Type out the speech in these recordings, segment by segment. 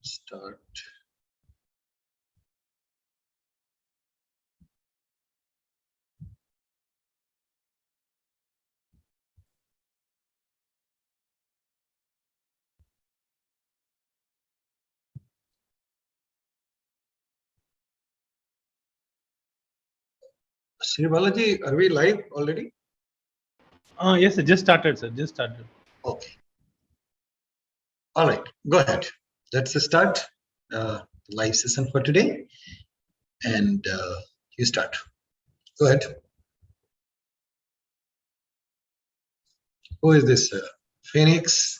Start. Sri Balaji, are we live already? Yes, sir. Just started, sir. Just started. Okay. All right. Go ahead. Let's start live session for today. And you start. Go ahead. Who is this? Phoenix?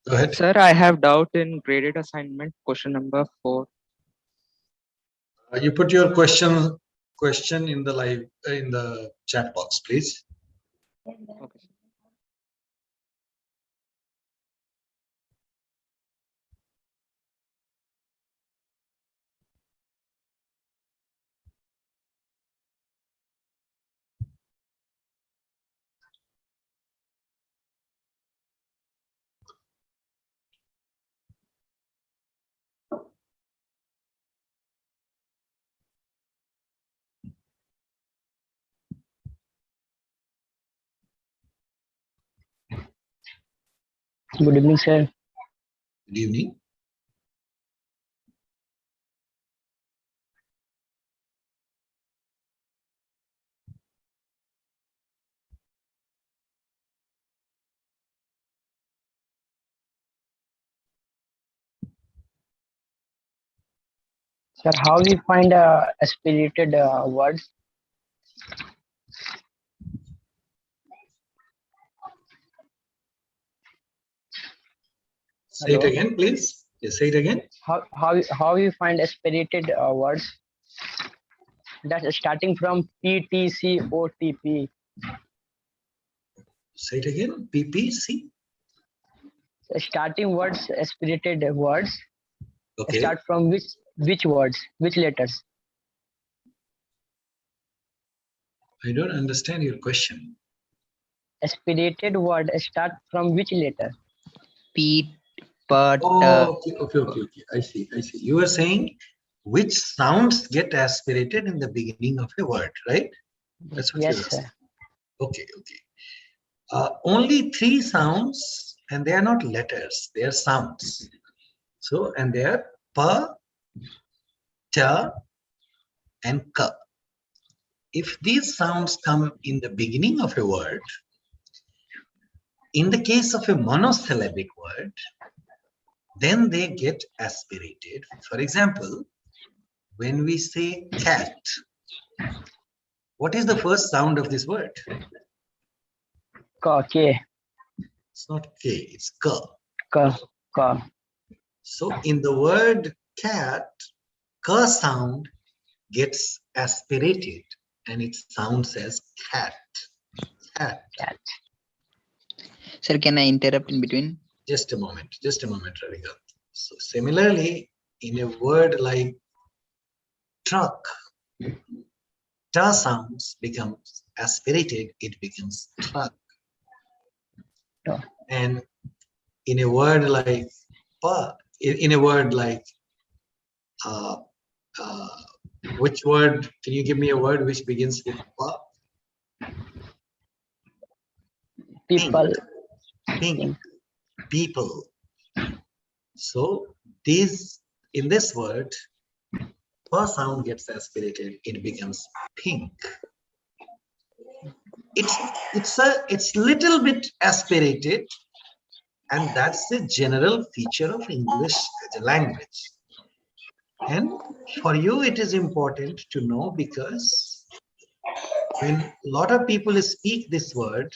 Go ahead. Sir, I have doubt in graded assignment question number 4. You put your question in the live in the chat box, please. Okay. Good evening, sir. Good evening. Sir, how we find aspirated words? Say it Hello? again, please. Yes, say it again. How we find aspirated words? That's starting from P T C O T P. Say it again. PPC. Starting words, aspirated words. Okay. Start from which words, which letters? I don't understand your question. Aspirated word start from which letter? P, but Oh, okay. I see. You are saying which sounds get aspirated in the beginning of a word, right? That's what you Yes, are sir. saying. Okay. Only 3 sounds, and they are not letters; they are sounds. So, and they are pa, ta, and ka. If these sounds come in the beginning of a word, in the case of a monosyllabic word, then they get aspirated. For example, when we say cat, what is the first sound of this word? K. It's not K, it's K. K. So in the word cat, K sound gets aspirated and it sounds as cat. Cat. Cat. sir, can I interrupt in between? Just a moment, Ravikant. So similarly, in a word like truck, ta sounds becomes aspirated, it becomes truck. Oh. And in a word like pa, in a word like which word, can you give me a word which begins with pa? People. Pink. People. So these, in this word, pa sound gets aspirated, it becomes pink. It's little bit aspirated, and that's the general feature of English as a language. And for you, it is important to know, because when a lot of people speak this word,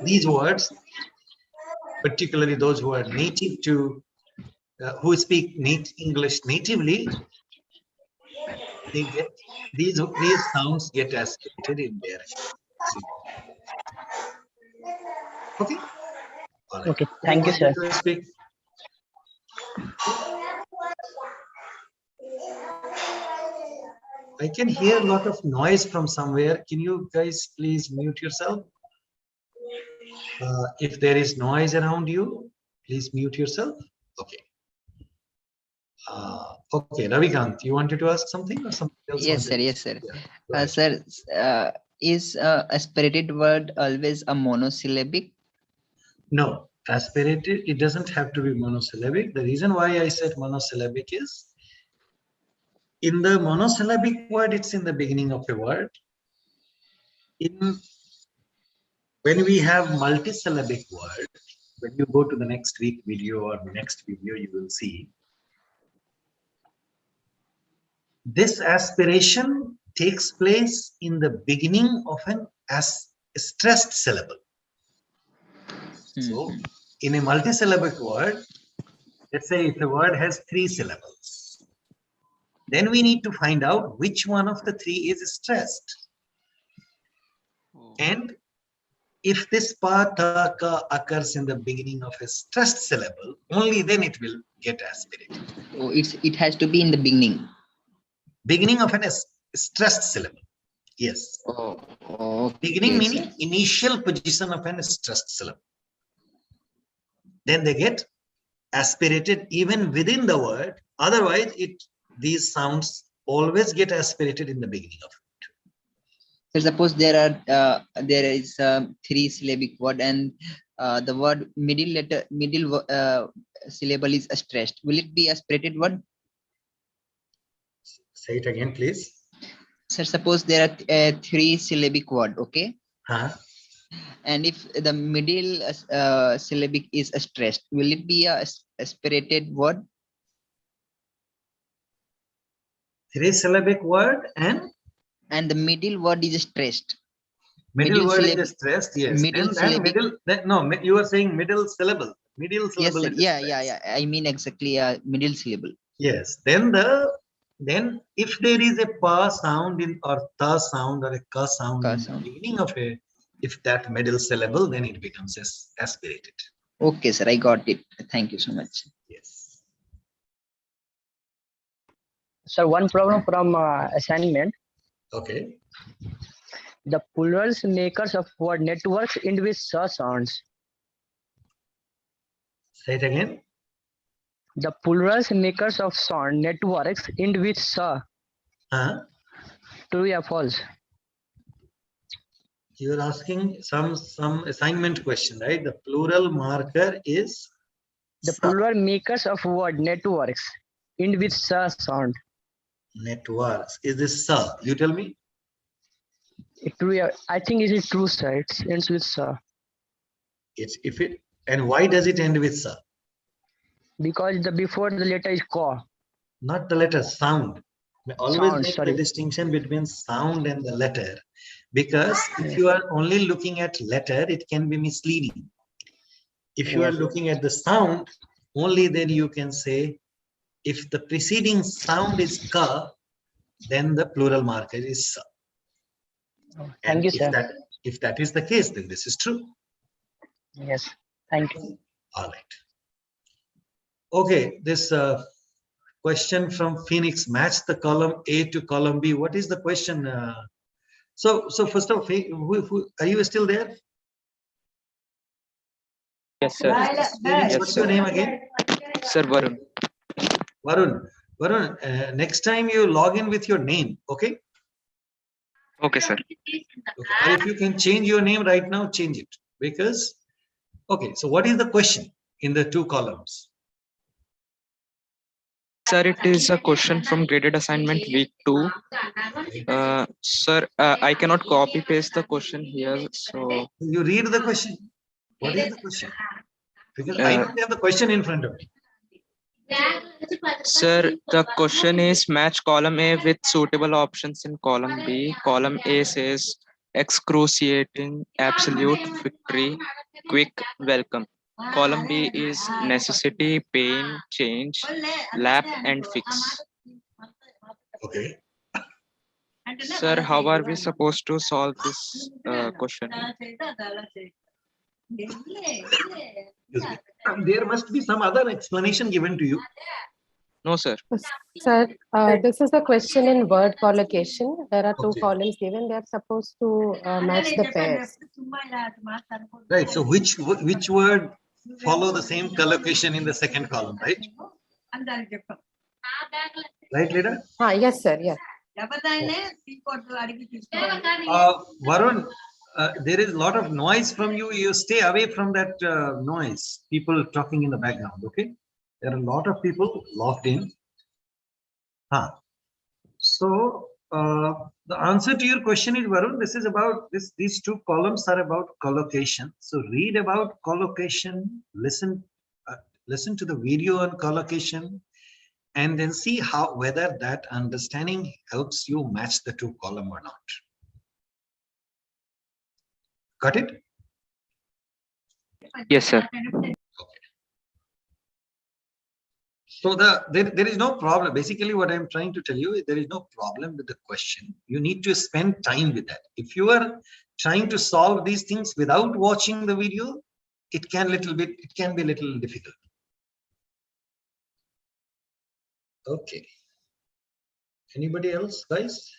these words, particularly those who are native to, who speak English natively, they get these sounds get aspirated in their head. Okay. All right. Okay. Who Thank you, sir. wanted to speak? I can hear a lot of noise from somewhere. Can you guys please mute yourself? If there is noise around you, please mute yourself. Okay. Okay, Ravikant, you wanted to ask something or something else? Yes, sir. wanted? Yes, sir. Yeah, go ahead. Sir, is aspirated word always a monosyllabic? No, aspirated, it doesn't have to be monosyllabic. The reason why I said monosyllabic is in the monosyllabic word, it's in the beginning of a word. When we have multisyllabic word, when you go to the next week video or next video, you will see this aspiration takes place in the beginning of an stressed syllable. So in a multisyllabic word, let's say if a word has 3 syllables, then we need to find out which one of the 3 is stressed. And if this pa, ta, ka occurs in the beginning of a stressed syllable, only then it will get aspirated. Oh, it has to be in the beginning. Beginning of an stressed syllable. Yes. Oh, Beginning okay, meaning sir. initial position of an stressed syllable. Then they get aspirated even within the word. Otherwise, these sounds always get aspirated in the beginning of it. So suppose there is a 3 syllabic word and the word middle syllable is stressed. Will it be aspirated word? Say it again, please. Sir, suppose there are 3 syllabic word, okay? Huh? And if the middle syllabic is stressed, will it be a aspirated word? 3 syllabic word and And the middle word is stressed. middle word syllab- is stressed. Yes. middle Then syllabic. no, you are saying middle syllable. Middle Yes, syllable sir. is Yeah. stressed. I mean exactly a middle syllable. Yes. Then if there is a pa sound in or ta sound or a ka sound Ka in the sound. beginning of if that middle syllable, then it becomes aspirated. Okay, sir. I got it. Thank you so much. Yes. So one problem from assignment. Okay. The plurals makers of word networks end with sa sounds. Say it again. The plurals makers of sound networks end with sa. Huh? True or false? You are asking some assignment question, right? The plural marker is The sa. plural makers of word networks end with sa sound. Networks. Is this sa? You tell me. True. I think it is true, sir. It ends with sa. And why does it end with sa? Because the before the letter is ka. Not the letter, sound. Always Sound, make sorry. the distinction between sound and the letter, because if you are only looking at letter, it can be misleading. If you are looking at the sound, only then you can say if the preceding sound is ka, then the plural marker is sa. Thank you, sir. If that is the case, then this is true. Yes. Thank you. All right. Okay, this question from Phoenix: match the column A to column B. What is the question? So first of all, are you still there? Yes, sir. Phoenix, Yes, what's sir. your name again? Sir Varun. Varun, next time you log in with your name, okay? Okay, sir. Okay. Or if you can change your name right now, change it. Because, okay, so what is the question in the 2 columns? Sir, it is a question from graded assignment week 2. Sir, I cannot copy paste the question here. So You read the question. What is the question? Because I don't have the question in front of me. sir, the question is match column A with suitable options in column B. Column A says excruciating, absolute, victory, quick, welcome. Column B is necessity, pain, change, lap, and fix. Okay. Sir, how are we supposed to solve this question? Excuse me. There must be some other explanation given to you. No, sir. Sir, this is a question in word collocation. There are two Okay. columns given. They are supposed to match the pairs. Right. So which word follow the same collocation in the second column, right? Right, leader? Yes, sir. Yes. Varun, there is a lot of noise from you. You stay away from that noise. People talking in the background. Okay. There are a lot of people logged in. So the answer to your question is, Varun, this is about this. These two columns are about collocation. So read about collocation, listen to the video on collocation, and then see how whether that understanding helps you match the two column or not. Got it? Yes, sir. So there is no problem. Basically, what I'm trying to tell you is there is no problem with the question. You need to spend time with that. If you are trying to solve these things without watching the video, it can be a little difficult. Okay. Anybody else, guys?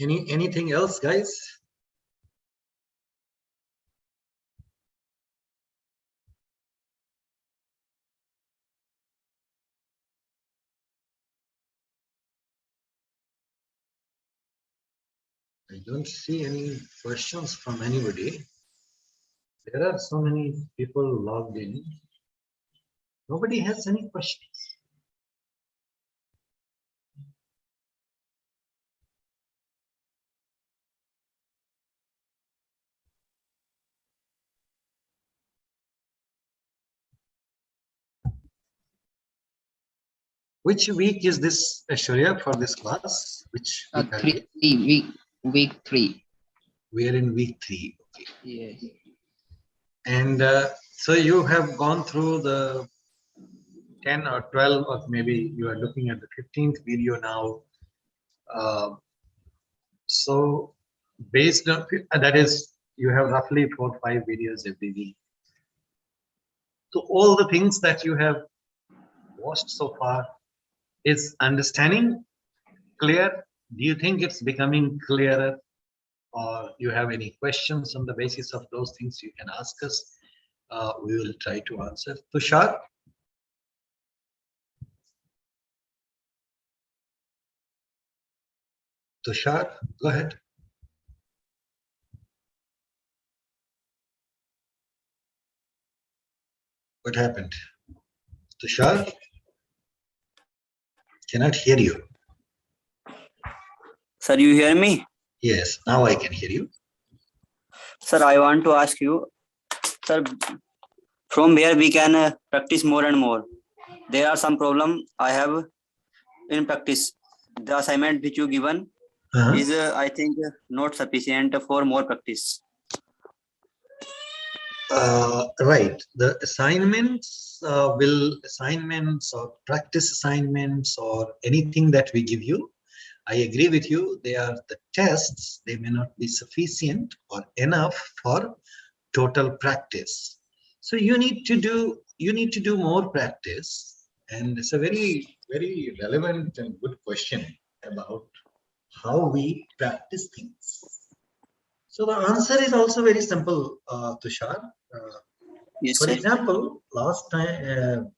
Anything else, guys? I don't see any questions from anybody. There are so many people logged in. Nobody has any questions. Which week is this, Aishwarya, for this class? Which week are we? Week 3. We are in week 3. Okay. Yes. And so you have gone through the 10 or 12, or maybe you are looking at the 15th video now. So based on that is, you have roughly 4 or 5 videos every week. So all the things that you have watched so far, is understanding clear? Do you think it's becoming clearer? Or you have any questions on the basis of those things, you can ask us. We will try to answer. Tushar? Tushar, go ahead. What happened? Tushar? Cannot hear you. Sir, you hear me? Yes, now I can hear you. Sir, I want to ask you, sir, from where we can practice more and more. There are some problem I have in practice. The assignment which you given is, I think, not sufficient for more practice. Right. The assignments assignments or practice assignments or anything that we give you, I agree with you. They are the tests. They may not be sufficient or enough for total practice. So you need to do more practice. And it's a very, very relevant and good question about how we practice things. So the answer is also very simple, Tushar. Yes, For sir. example, last time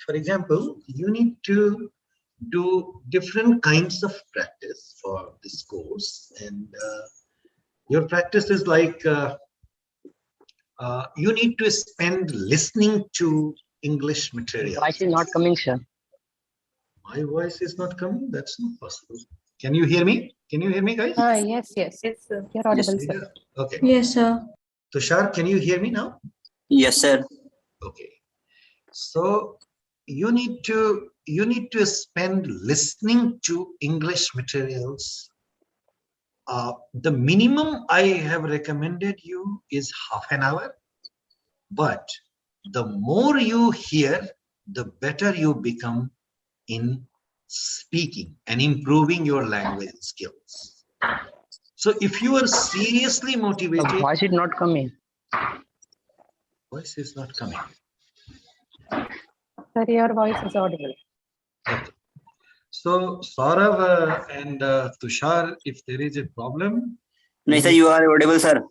for example, you need to do different kinds of practice for this course, and your practice is like you need to spend listening to English material. Voice is not coming, sir. My voice is not coming. That's not possible. Can you hear me? Can you hear me, guys? Yes, yes. You're audible, sir. Okay. Yes, sir. Tushar, can you hear me now? Yes, sir. Okay. So you need to spend listening to English materials. The minimum I have recommended you is half an hour, but the more you hear, the better you become in speaking and improving your language skills. So if you are seriously The motivated, voice is not coming. voice is not coming. Sir, your voice is audible. Okay. So Saurav and Tushar, if there is a problem, No, sir, you are audible, sir.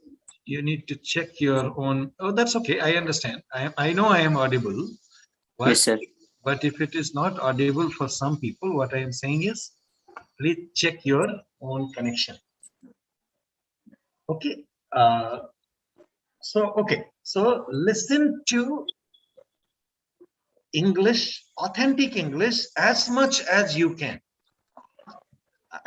you need to check your own. Oh, that's okay. I understand. I know I am audible, but Yes, sir. but if it is not audible for some people, what I am saying is, please check your own connection. Okay. So listen to English, authentic English, as much as you can.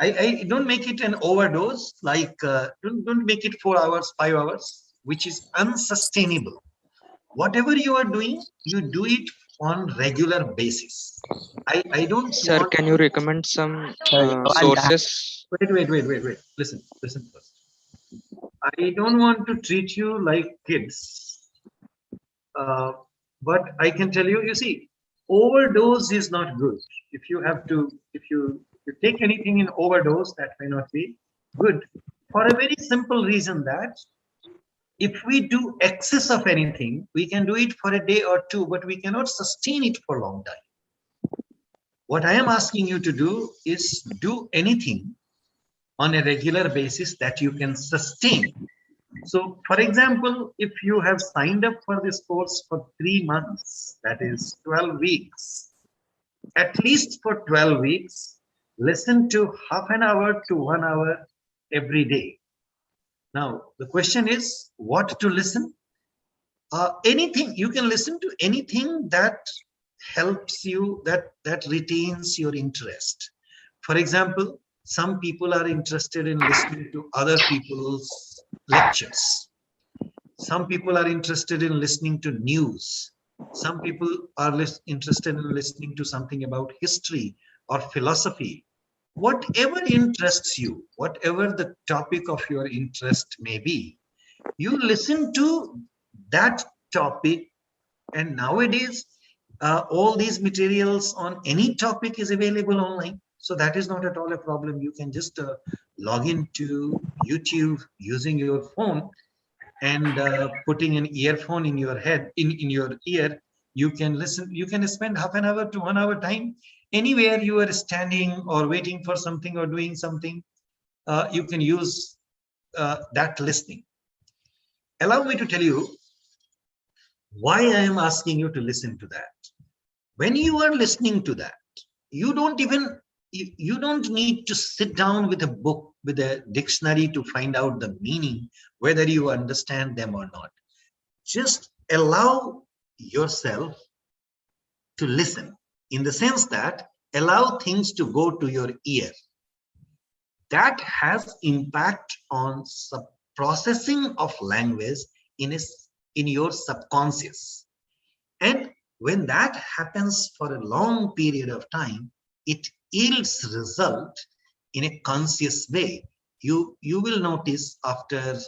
I don't make it an overdose, like don't make it 4 hours, 5 hours, which is unsustainable. Whatever you are doing, you do it on regular basis. I don't Sir, want. can you recommend some Sir, sources? Wait. Listen first. I don't want to treat you like kids. But I can tell you, you see, overdose is not good. If you take anything in overdose, that may not be good. For a very simple reason that if we do excess of anything, we can do it for a day or two, but we cannot sustain it for a long time. What I am asking you to do is do anything on a regular basis that you can sustain. So, for example, if you have signed up for this course for 3 months, that is 12 weeks, at least for 12 weeks, listen to half an hour to 1 hour every day. Now, the question is what to listen? Anything, you can listen to anything that helps you, that retains your interest. For example, some people are interested in listening to other people's lectures. Some people are interested in listening to news. Some people are interested in listening to something about history or philosophy. Whatever interests you, whatever the topic of your interest may be, you listen to that topic. And nowadays, all these materials on any topic is available online. So that is not at all a problem. You can just log into YouTube using your phone and putting an earphone in your head, in your ear. You can listen, you can spend half an hour to 1 hour time anywhere you are standing or waiting for something or doing something. You can use that listening. Allow me to tell you why I am asking you to listen to that. When you are listening to that, you don't need to sit down with a book, with a dictionary to find out the meaning, whether you understand them or not. Just allow yourself to listen, in the sense that allow things to go to your ear. That has impact on processing of language in your subconscious. And when that happens for a long period of time, it yields result in a conscious way. You will notice after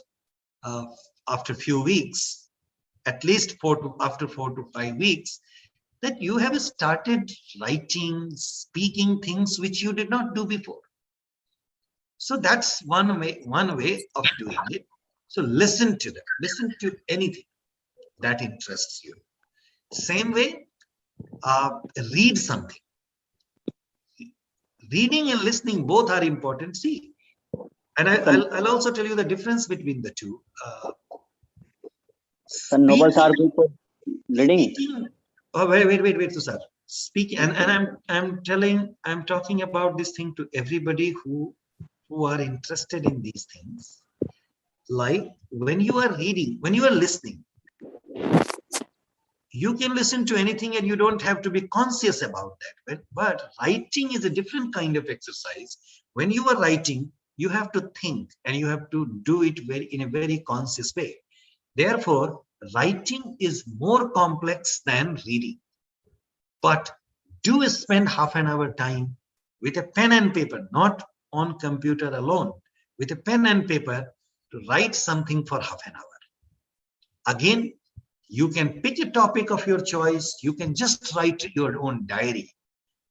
few weeks, at least after 4 to 5 weeks, that you have started writing, speaking things which you did not do before. So that's one way of doing it. So listen to that. Listen to anything that interests you. Same way, read something. Reading and listening both are important. See, and I'll also tell you the difference between the two. The novels are good for reading. Oh, wait, sir. Speaking, and I'm talking about this thing to everybody who are interested in these things. Like when you are reading, when you are listening, you can listen to anything and you don't have to be conscious about that. But writing is a different kind of exercise. When you are writing, you have to think and you have to do it in a very conscious way. Therefore, writing is more complex than reading. But do spend half an hour time with a pen and paper, not on computer alone, with a pen and paper to write something for half an hour. Again, you can pick a topic of your choice. You can just write your own diary.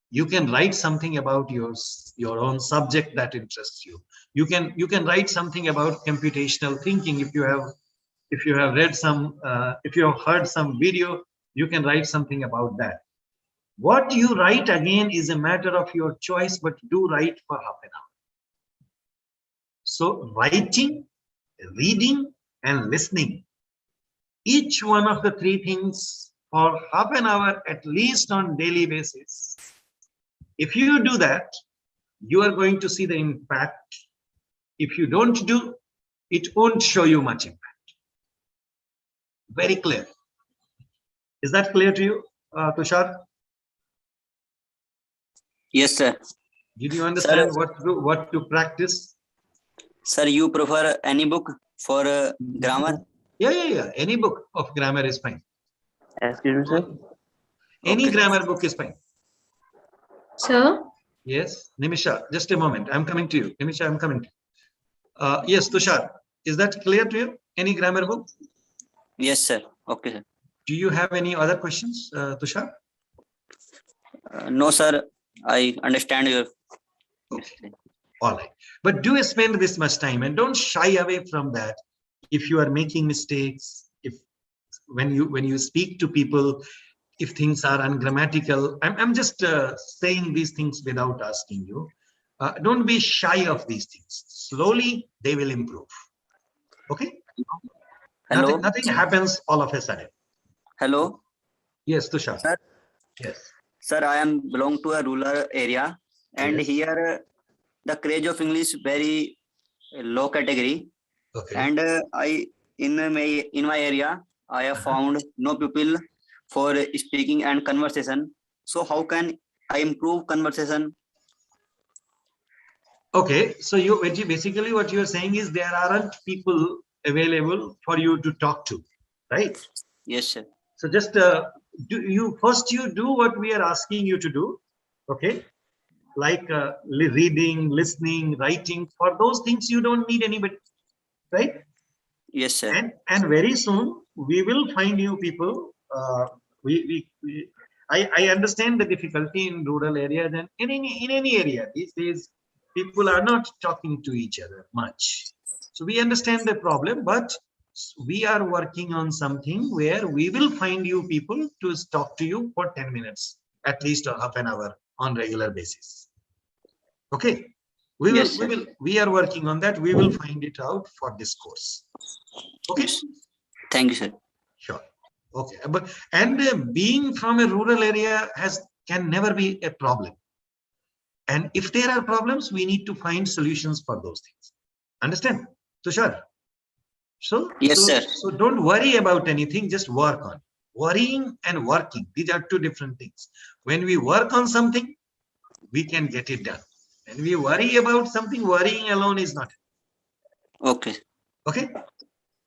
You can write something about your own subject that interests you. You can write something about computational thinking. If you have read some, if you have heard some video, you can write something about that. What you write again is a matter of your choice, but do write for half an hour. So writing, reading, and listening, each one of the three things for half an hour at least on daily basis. If you do that, you are going to see the impact. If you don't do, it won't show you much impact. Very clear. Is that clear to you, Tushar? Yes, sir. Did you understand what to practice? Sir, you prefer any book for grammar? Yeah. Any book of grammar is fine. Excuse me, sir. Any Okay. grammar book is fine. Sir? Yes, Nimisha, just a moment. I'm coming to you. Nimisha, I'm coming to you. Yes, Tushar, is that clear to you? Any grammar book? Yes, sir. Okay, sir. Do you have any other questions, Tushar? No, sir. I understand your. Okay. All right. But do spend this much time and don't shy away from that. If you are making mistakes, if when you speak to people, if things are ungrammatical, I'm just saying these things without asking you. Don't be shy of these things. Slowly, they will improve. Okay? Hello. Nothing happens all of a sudden. Hello. Yes, Tushar. Sir. Yes. Sir, I am belong to a rural area, and Yes. here the craze of English very low category. Okay. And in my area, I have found no people for speaking and conversation. So how can I improve conversation? Okay. So basically what you are saying is there aren't people available for you to talk to, right? Yes, sir. So just you do what we are asking you to do, okay? Like reading, listening, writing. For those things, you don't need anybody, right? Yes, sir. And very soon we will find you people. I understand the difficulty in rural areas and in any area these days. People are not talking to each other much. So we understand the problem, but we are working on something where we will find you people to talk to you for 10 minutes, at least or half an hour on regular basis. Okay. We are working on that. We will find it out for this course. Okay. Yes. Thank you, sir. Sure. Okay. But being from a rural area can never be a problem. And if there are problems, we need to find solutions for those things. Understand, Tushar? So, Yes, sir. So don't worry about anything, just work on it. Worrying and working, these are two different things. When we work on something, we can get it done. When we worry about something, worrying alone is not. Okay. Okay?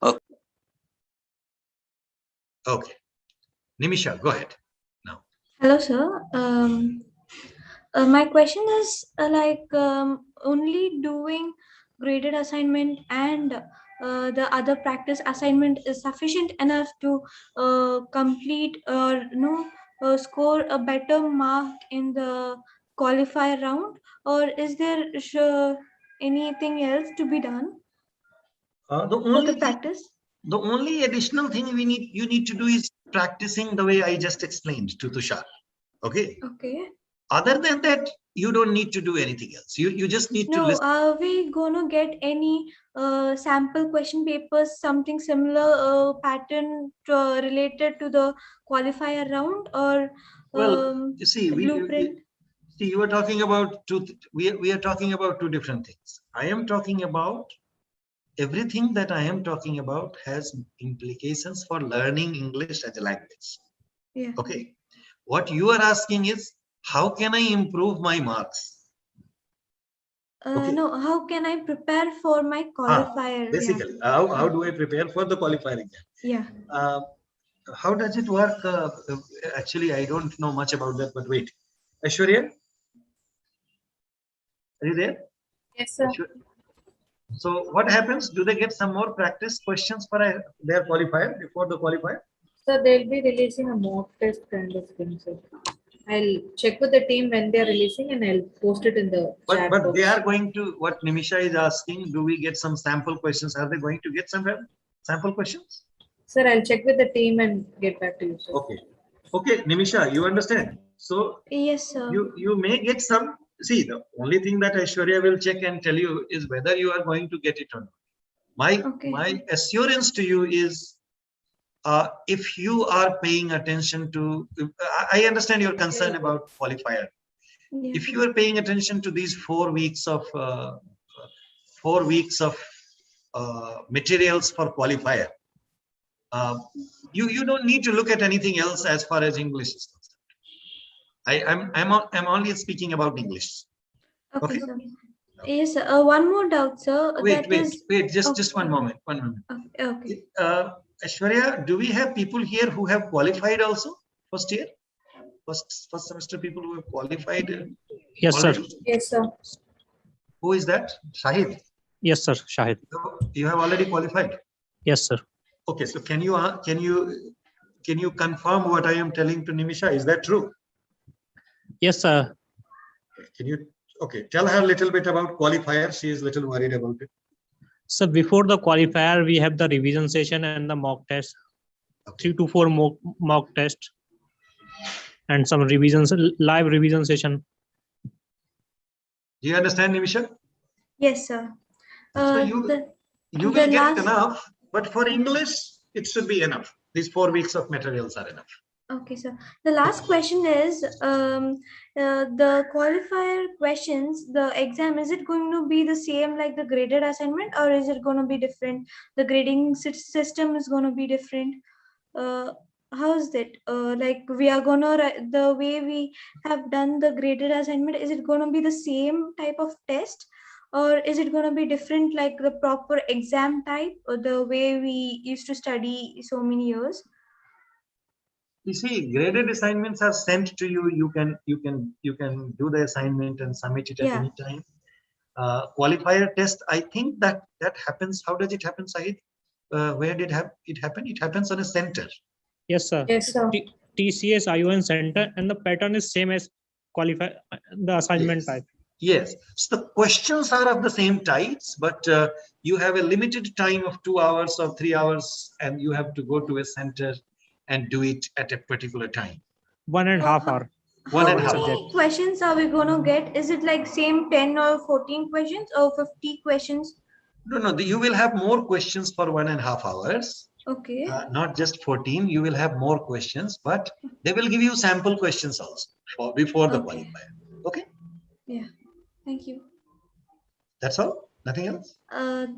Okay. Okay. Nimisha, go ahead now. Hello, sir. My question is only doing graded assignment and the other practice assignment is sufficient enough to complete or score a better mark in the qualifier round, or is there anything else to be done for the practice? The only additional thing you need to do is practicing the way I just explained to Tushar. Okay. Okay. Other than that, you don't need to do anything else. You just need to listen. Are we gonna get any sample question papers, something similar pattern related to the qualifier round, or you see, blueprint? You are talking about we are talking about two different things. I am talking about everything that I am talking about has implications for learning English as a language. Yeah. Okay. What you are asking is, how can I improve my marks? Okay. No, how can I prepare for my qualifier? Basically, how do I prepare for the qualifier exam? Yeah. How does it work? Actually, I don't know much about that, but wait. Aishwarya, are you there? Yes, sir. So what happens? Do they get some more practice questions for their qualifier before the qualifier? So they'll be releasing a mock test kind of thing, sir. I'll check with the team when they're releasing and I'll post it in the chat But box. they are going to, what Nimisha is asking, do we get some sample questions? Are they going to get some sample questions? Sir, I'll check with the team and get back to you, sir. Okay. Okay, Nimisha, you understand? So Yes, sir. you may get some. See, the only thing that Aishwarya will check and tell you is whether you are going to get it or not. My assurance to you is, if you are paying attention to, I understand your concern about qualifier. Yeah. If you are paying attention to these 4 weeks of materials for qualifier, you don't need to look at anything else as far as English is concerned. I'm only speaking about English. Okay, Okay. sir. Yes, sir. One more doubt, sir. Wait, just one moment. Okay. Aishwarya, do we have people here who have qualified also first year, first semester people who have qualified? Yes, sir. already? Yes, sir. Who is that? Shahid. Yes, sir. Shahid. So you have already qualified. Yes, sir. Okay, so can you confirm what I am telling to Nimisha? Is that true? Yes, sir. Can you? Okay, tell her a little bit about qualifier. She is a little worried about it. So before the qualifier, we have the revision session and the mock test. Okay. 3 to 4 mock test and some revisions, live revision session. Do you understand, Nimisha? Yes, sir. So you will the get last- enough, but for English, it should be enough. These 4 weeks of materials are enough. Okay, sir. The last question is, the qualifier questions, the exam, is it going to be the same like the graded assignment, or is it going to be different? The grading system is going to be different. How is that? Like we are gonna the way we have done the graded assignment, is it going to be the same type of test, or is it going to be different, like the proper exam type, or the way we used to study so many years? You see, graded assignments are sent to you. You can do the assignment and submit it at any time. Qualifier test, I think that happens. How does it happen, Sahid? Where did it happen? It happens on a center. Yes, sir. Yes, sir. TCS ION center, and the pattern is same as qualify the assignment type. Yes. So the questions are of the same types, but you have a limited time of 2 hours or 3 hours, and you have to go to a center and do it at a particular time. 1.5 hour. How many questions are we going to get? Is it like same 10 or 14 questions or 50 questions? No, you will have more questions for 1.5 hours. Okay. Not just 14, you will have more questions, but they will give you sample questions also before the qualifier. Okay? Yeah. Thank you. That's all? Nothing else?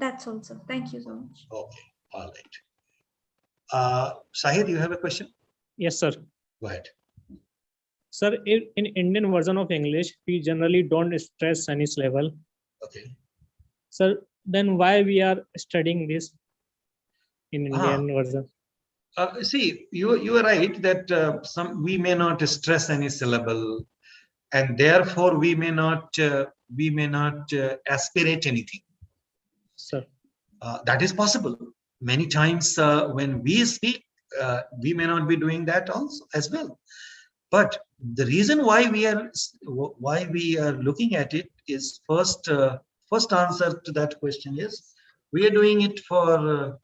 That's all, sir. Thank you so much. Okay. All right. Shahid, you have a question? Yes, sir. Go ahead. Sir, in Indian version of English, we generally don't stress any level. Okay. Sir, then why we are studying this in Indian version? See, you are right that we may not stress any syllable, and therefore we may not aspirate anything. Sir. That is possible. Many times when we speak, we may not be doing that also as well. But the reason why we are looking at it is first answer to that question is we are doing it for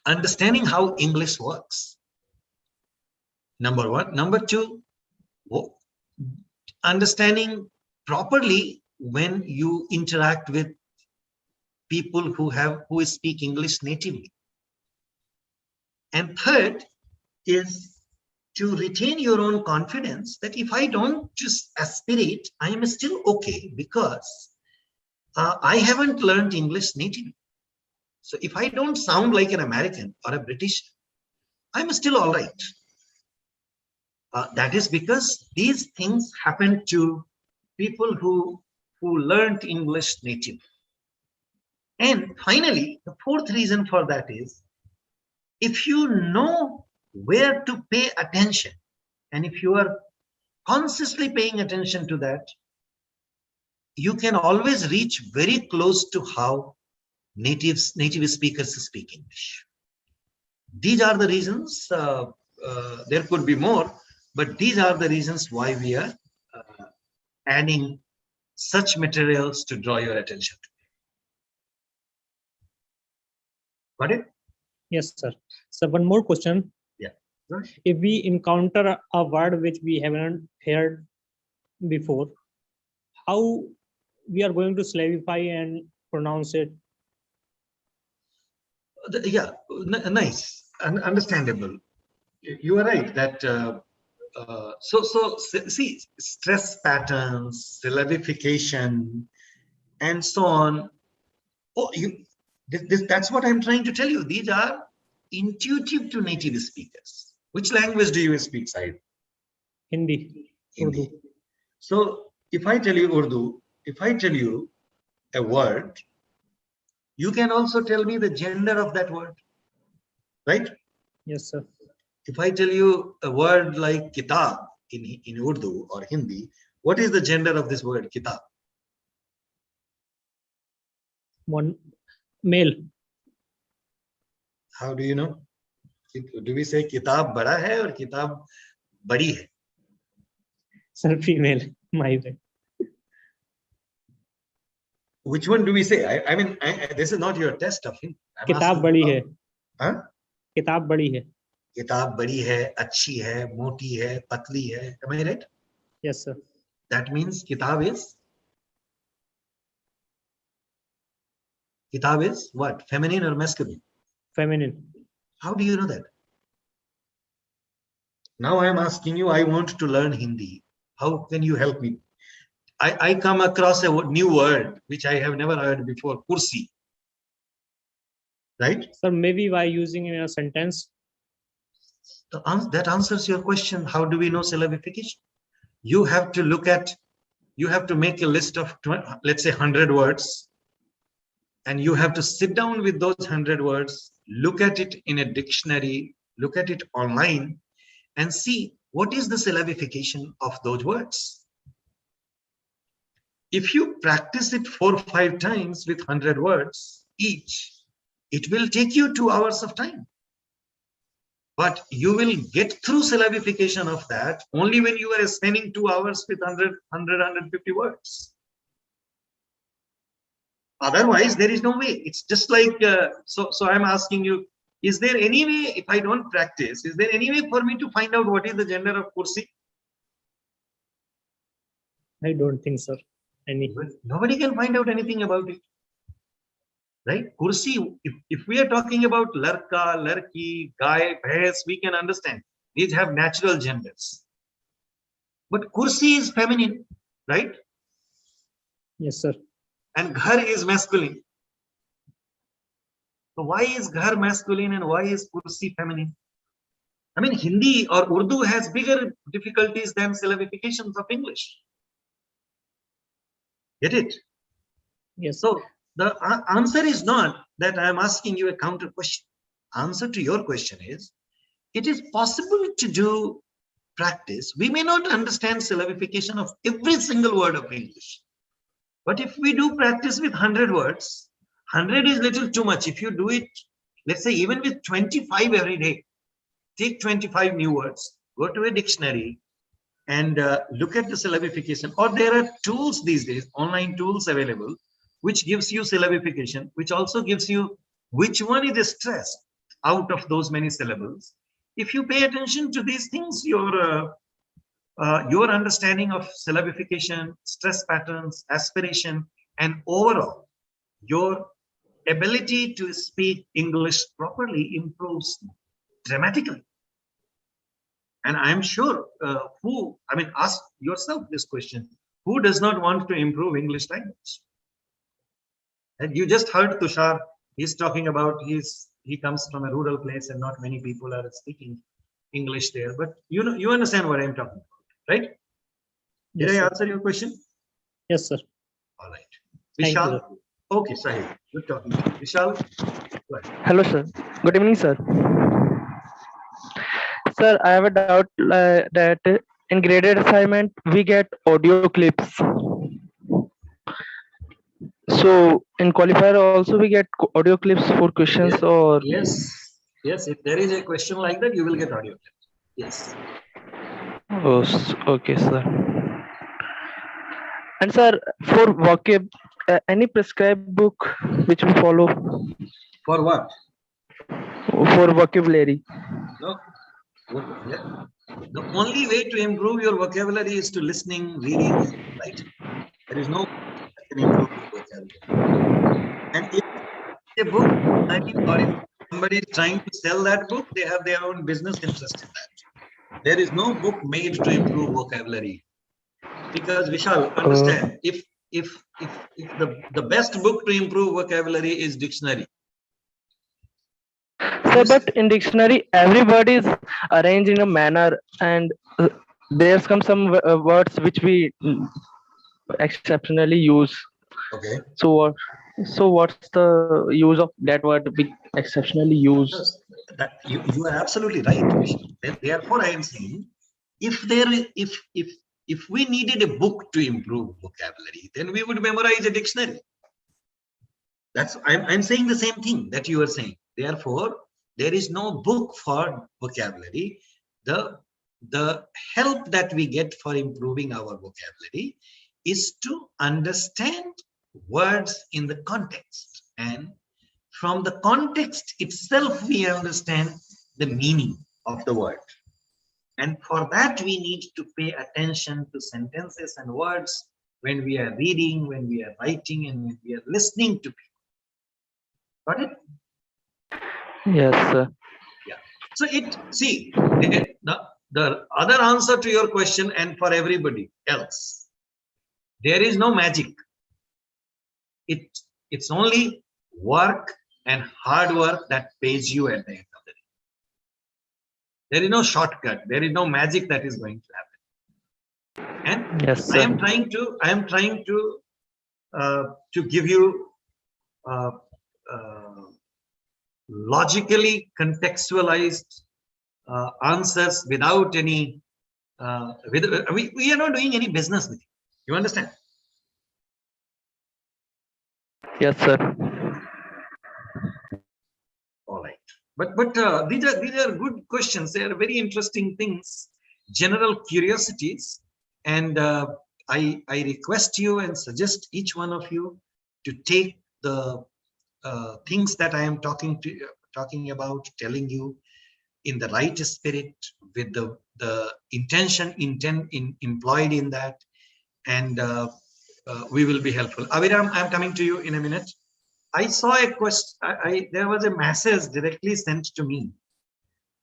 understanding how English works. Number one. Number two, understanding properly when you interact with people who speak English natively. And third is to retain your own confidence that if I don't just aspirate, I am still okay because I haven't learned English natively. So if I don't sound like an American or a British, I'm still all right. That is because these things happen to people who learned English natively. And finally, the fourth reason for that is if you know where to pay attention, and if you are consciously paying attention to that, you can always reach very close to how native speakers speak English. These are the reasons. There could be more, but these are the reasons why we are adding such materials to draw your attention to. Got it? Yes, sir. So one more question. Yeah. If we encounter a word which we haven't heard before, how we are going to slavify and pronounce it? Yeah, nice, understandable. You are right that see, stress patterns, syllabification, and so on. Oh, that's what I'm trying to tell you. These are intuitive to native speakers. Which language do you speak, Said? Hindi. Hindi. Urdu. So if I tell you Urdu, if I tell you a word, you can also tell me the gender of that word, right? Yes, sir. If I tell you a word like kitab in Urdu or Hindi, what is the gender of this word, kitab? One male. How do you know? Do we say kitab bada hai or kitab badi hai? Sir, female. My bad. Which one do we say? I mean, this is not your test of him. किताब बड़ी है. Huh? किताब बड़ी है. किताब बड़ी है, अच्छी है, मोटी है, पतली है. Am I right? Yes, sir. That means kitab is what? Feminine or masculine? Feminine. How do you know that? Now I am asking you, I want to learn Hindi. How can you help me? I come across a new word which I have never heard before, kursi. Right? Sir, maybe by using in a sentence. That answers your question. How do we know syllabification? You have to look at, you have to make a list of, let's say 100 words. And you have to sit down with those 100 words, look at it in a dictionary, look at it online, and see what is the syllabification of those words. If you practice it 4 or 5 times with 100 words each, it will take you 2 hours of time. But you will get through syllabification of that only when you are spending 2 hours with 150 words. Otherwise, there is no way. It's just like, so I'm asking you, is there any way, if I don't practice, is there any way for me to find out what is the gender of kursi? I don't think, sir. Nobody can find out anything about it. Right? Kursi, if we are talking about larka, larki, guy, bhais, we can understand. These have natural genders. But kursi is feminine, right? Yes, sir. And ghar is masculine. So why is ghar masculine and why is kursi feminine? I mean, Hindi or Urdu has bigger difficulties than syllabifications of English. Get it? Yes. So the answer is not that I am asking you a counter question. Answer to your question is, it is possible to do practice. We may not understand syllabification of every single word of English. But if we do practice with 100 words, 100 is little too much. If you do it, let's say even with 25 every day, take 25 new words, go to a dictionary and look at the syllabification. Or there are tools these days, online tools available, which gives you syllabification, which also gives you which one is stressed out of those many syllables. If you pay attention to these things, your understanding of syllabification, stress patterns, aspiration, and overall, your ability to speak English properly improves dramatically. And I'm sure ask yourself this question, who does not want to improve English language? And you just heard Tushar, he's talking about he comes from a rural place and not many people are speaking English there. But you understand what I'm talking about, right? Did I answer your question? Yes, sir. All right. Thank Vishal? you. Okay, Sahib, good talking to you. Vishal? Hello, sir. Good evening, sir. Sir, I have a doubt that in graded assignment we get audio clips. So in qualifier also we get audio clips for questions Yes, or yes. If there is a question like that, you will get audio clip. Yes. oh, okay, sir. And sir, for vocab, any prescribed book which we follow For what? for vocabulary? No. Yeah. The only way to improve your vocabulary is to listening, reading, and writing. There is no that can improve your vocabulary. And if a book, or if somebody is trying to sell that book, they have their own business interest in that. There is no book made to improve vocabulary. Because Vishal, understand, if the best book to improve vocabulary is dictionary. Sir, but in dictionary, every word is arranged in a manner, and there's come some words which we exceptionally use. Okay. So what's the use of that word we exceptionally use? That you are absolutely right, Vishal. Therefore, I am saying, if we needed a book to improve vocabulary, then we would memorize a dictionary. I'm saying the same thing that you are saying. Therefore, there is no book for vocabulary. The help that we get for improving our vocabulary is to understand words in the context, and from the context itself we understand the meaning of the word. And for that we need to pay attention to sentences and words when we are reading, when we are writing, and when we are listening to people. Got it? Yes, sir. Yeah. So the other answer to your question, and for everybody else, there is no magic. It's only work and hard work that pays you at the end of the day. There is no shortcut. There is no magic that is going to happen. And yes, sir. I am trying to give you logically contextualized answers without any. We are not doing any business with you. You understand? Yes, sir. All right. But these are good questions. They are very interesting things, general curiosities, and I request you and suggest each one of you to take the things that I am talking about, telling you, in the right spirit, with the intention employed in that, and we will be helpful. Aviram, I'm coming to you in a minute. I saw a question. There was a message directly sent to me.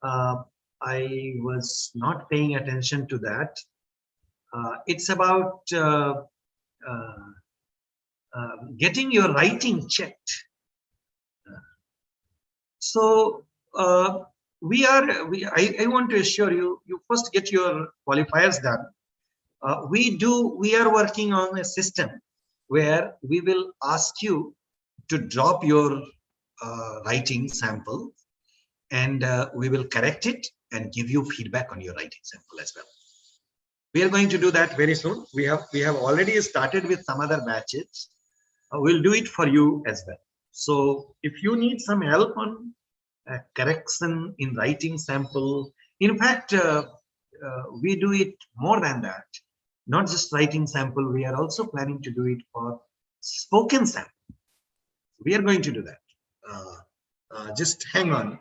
I was not paying attention to that. It's about getting your writing checked. So I want to assure you, you first get your qualifiers done. We are working on a system where we will ask you to drop your writing sample, and we will correct it and give you feedback on your writing sample as well. We are going to do that very soon. We have already started with some other batches. We'll do it for you as well. So if you need some help on correction in writing sample, in fact, we do it more than that. Not just writing sample, we are also planning to do it for spoken sample. We are going to do that. Just hang on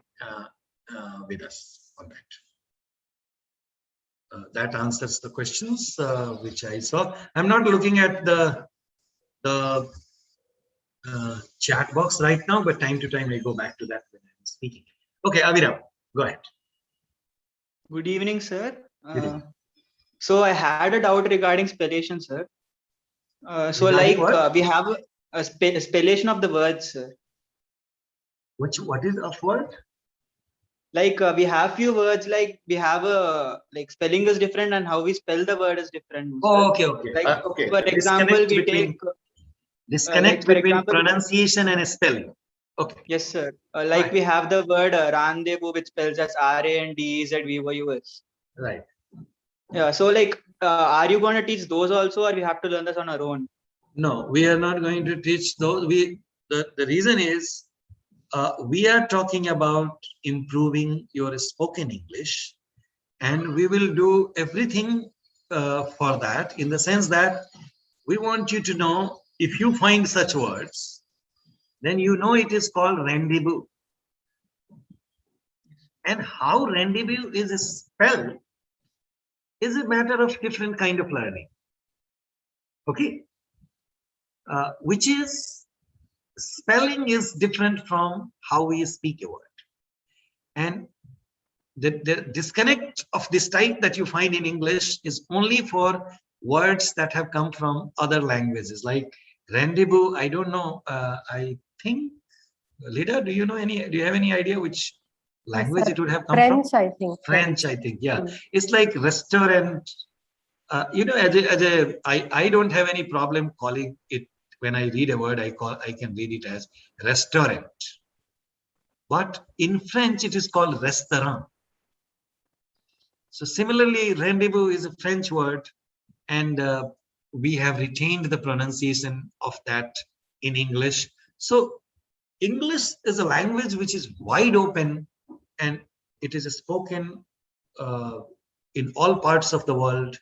with us on that. That answers the questions which I saw. I'm not looking at the chat box right now, but time to time I go back to that when I'm speaking. Okay, Aviram, go ahead. Good evening, sir. Good evening. So I had a doubt regarding spellation, sir. So Regarding like what? we have a spellation of the words, sir. What is a word? Like we have few words, like we have a like spelling is different and how we spell the word is different. Oh, okay, okay. Like Okay. for example, we take disconnect like, for between example, pronunciation and spelling. Okay. Yes, sir. Like Right. we have the word rendezvous, which spells as RANDEZVOUS. Right. Yeah. So like, are you going to teach those also, or we have to learn this on our own? No, we are not going to teach those. The reason is we are talking about improving your spoken English, and we will do everything for that, in the sense that we want you to know, if you find such words, then you know it is called rendezvous. And how rendezvous is spelled is a matter of different kind of learning. Okay. Which is, spelling is different from how we speak a word. And the disconnect of this type that you find in English is only for words that have come from other languages, like rendezvous. I don't know. I think, Lida, do you have any idea which language it would have come French, from? I think. French, I think. Yeah. It's like restaurant. I don't have any problem calling it, when I read a word, I can read it as restaurant. But in French, it is called restaurant. So similarly, rendezvous is a French word, and we have retained the pronunciation of that in English. So English is a language which is wide open, and it is spoken in all parts of the world,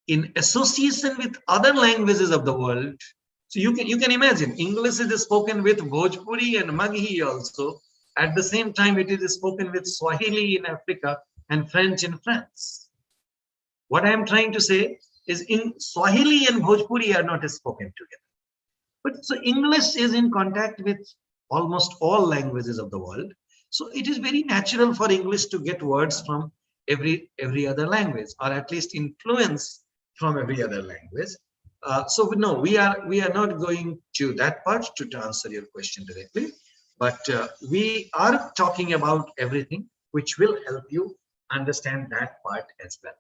in association with other languages of the world. So you can imagine, English is spoken with Bhojpuri and Maghi also. At the same time, it is spoken with Swahili in Africa and French in France. What I am trying to say is, in Swahili and Bhojpuri are not spoken together. But so English is in contact with almost all languages of the world. So it is very natural for English to get words from every other language, or at least influence from every other language. So no, we are not going to that part to answer your question directly, but we are talking about everything which will help you understand that part as well.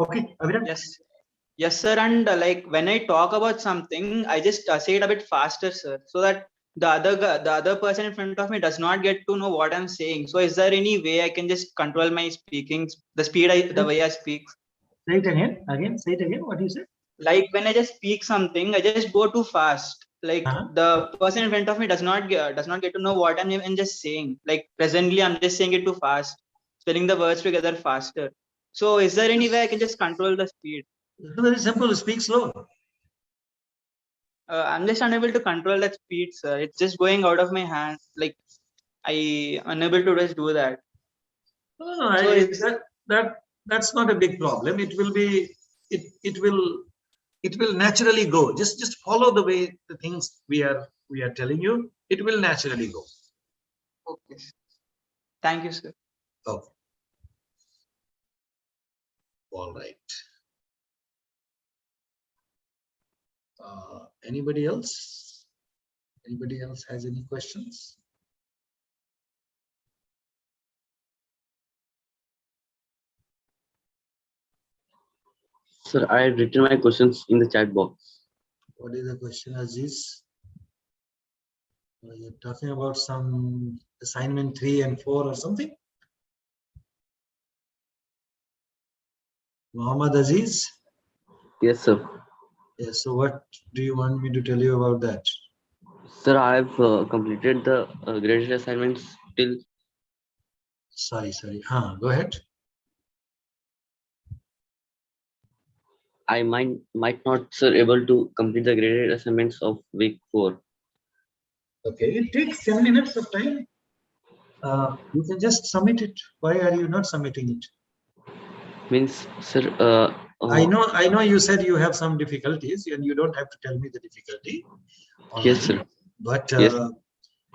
Okay, Aviran? Yes, sir. And like when I talk about something, I just say it a bit faster, sir, so that the other person in front of me does not get to know what I'm saying. So is there any way I can just control my speaking, the speed, the way I speak? Say it again. Say it again. What you said? Like when I just speak something, I just go too fast. Like the person in front of me does not get to know what I'm just saying. Like presently, I'm just saying it too fast, spelling the words together faster. So is there any way I can just control the speed? Very simple. Speak slow. I'm just unable to control that speed, sir. It's just going out of my hand. Like I unable to just do that. No, So that's not a big problem. It will be, it will naturally go. Just follow the way the things we are telling you. It will naturally go. Okay. Thank you, sir. Okay. All right. Anybody else? Anybody else has any questions? Sir, I have written my questions in the chat box. What is the question, Aziz? You're talking about some assignment 3 and 4 or something? Muhammad Aziz? Yes, sir. Yes, so what do you want me to tell you about that? Sir, I have completed the graded assignments till. Sorry. Go ahead. I might not, sir, able to complete the graded assignments of week 4. Okay, it takes 10 minutes of time. You can just submit it. Why are you not submitting it? Means, sir, I know you said you have some difficulties, and you don't have to tell me the difficulty online. Yes, sir. But Yes.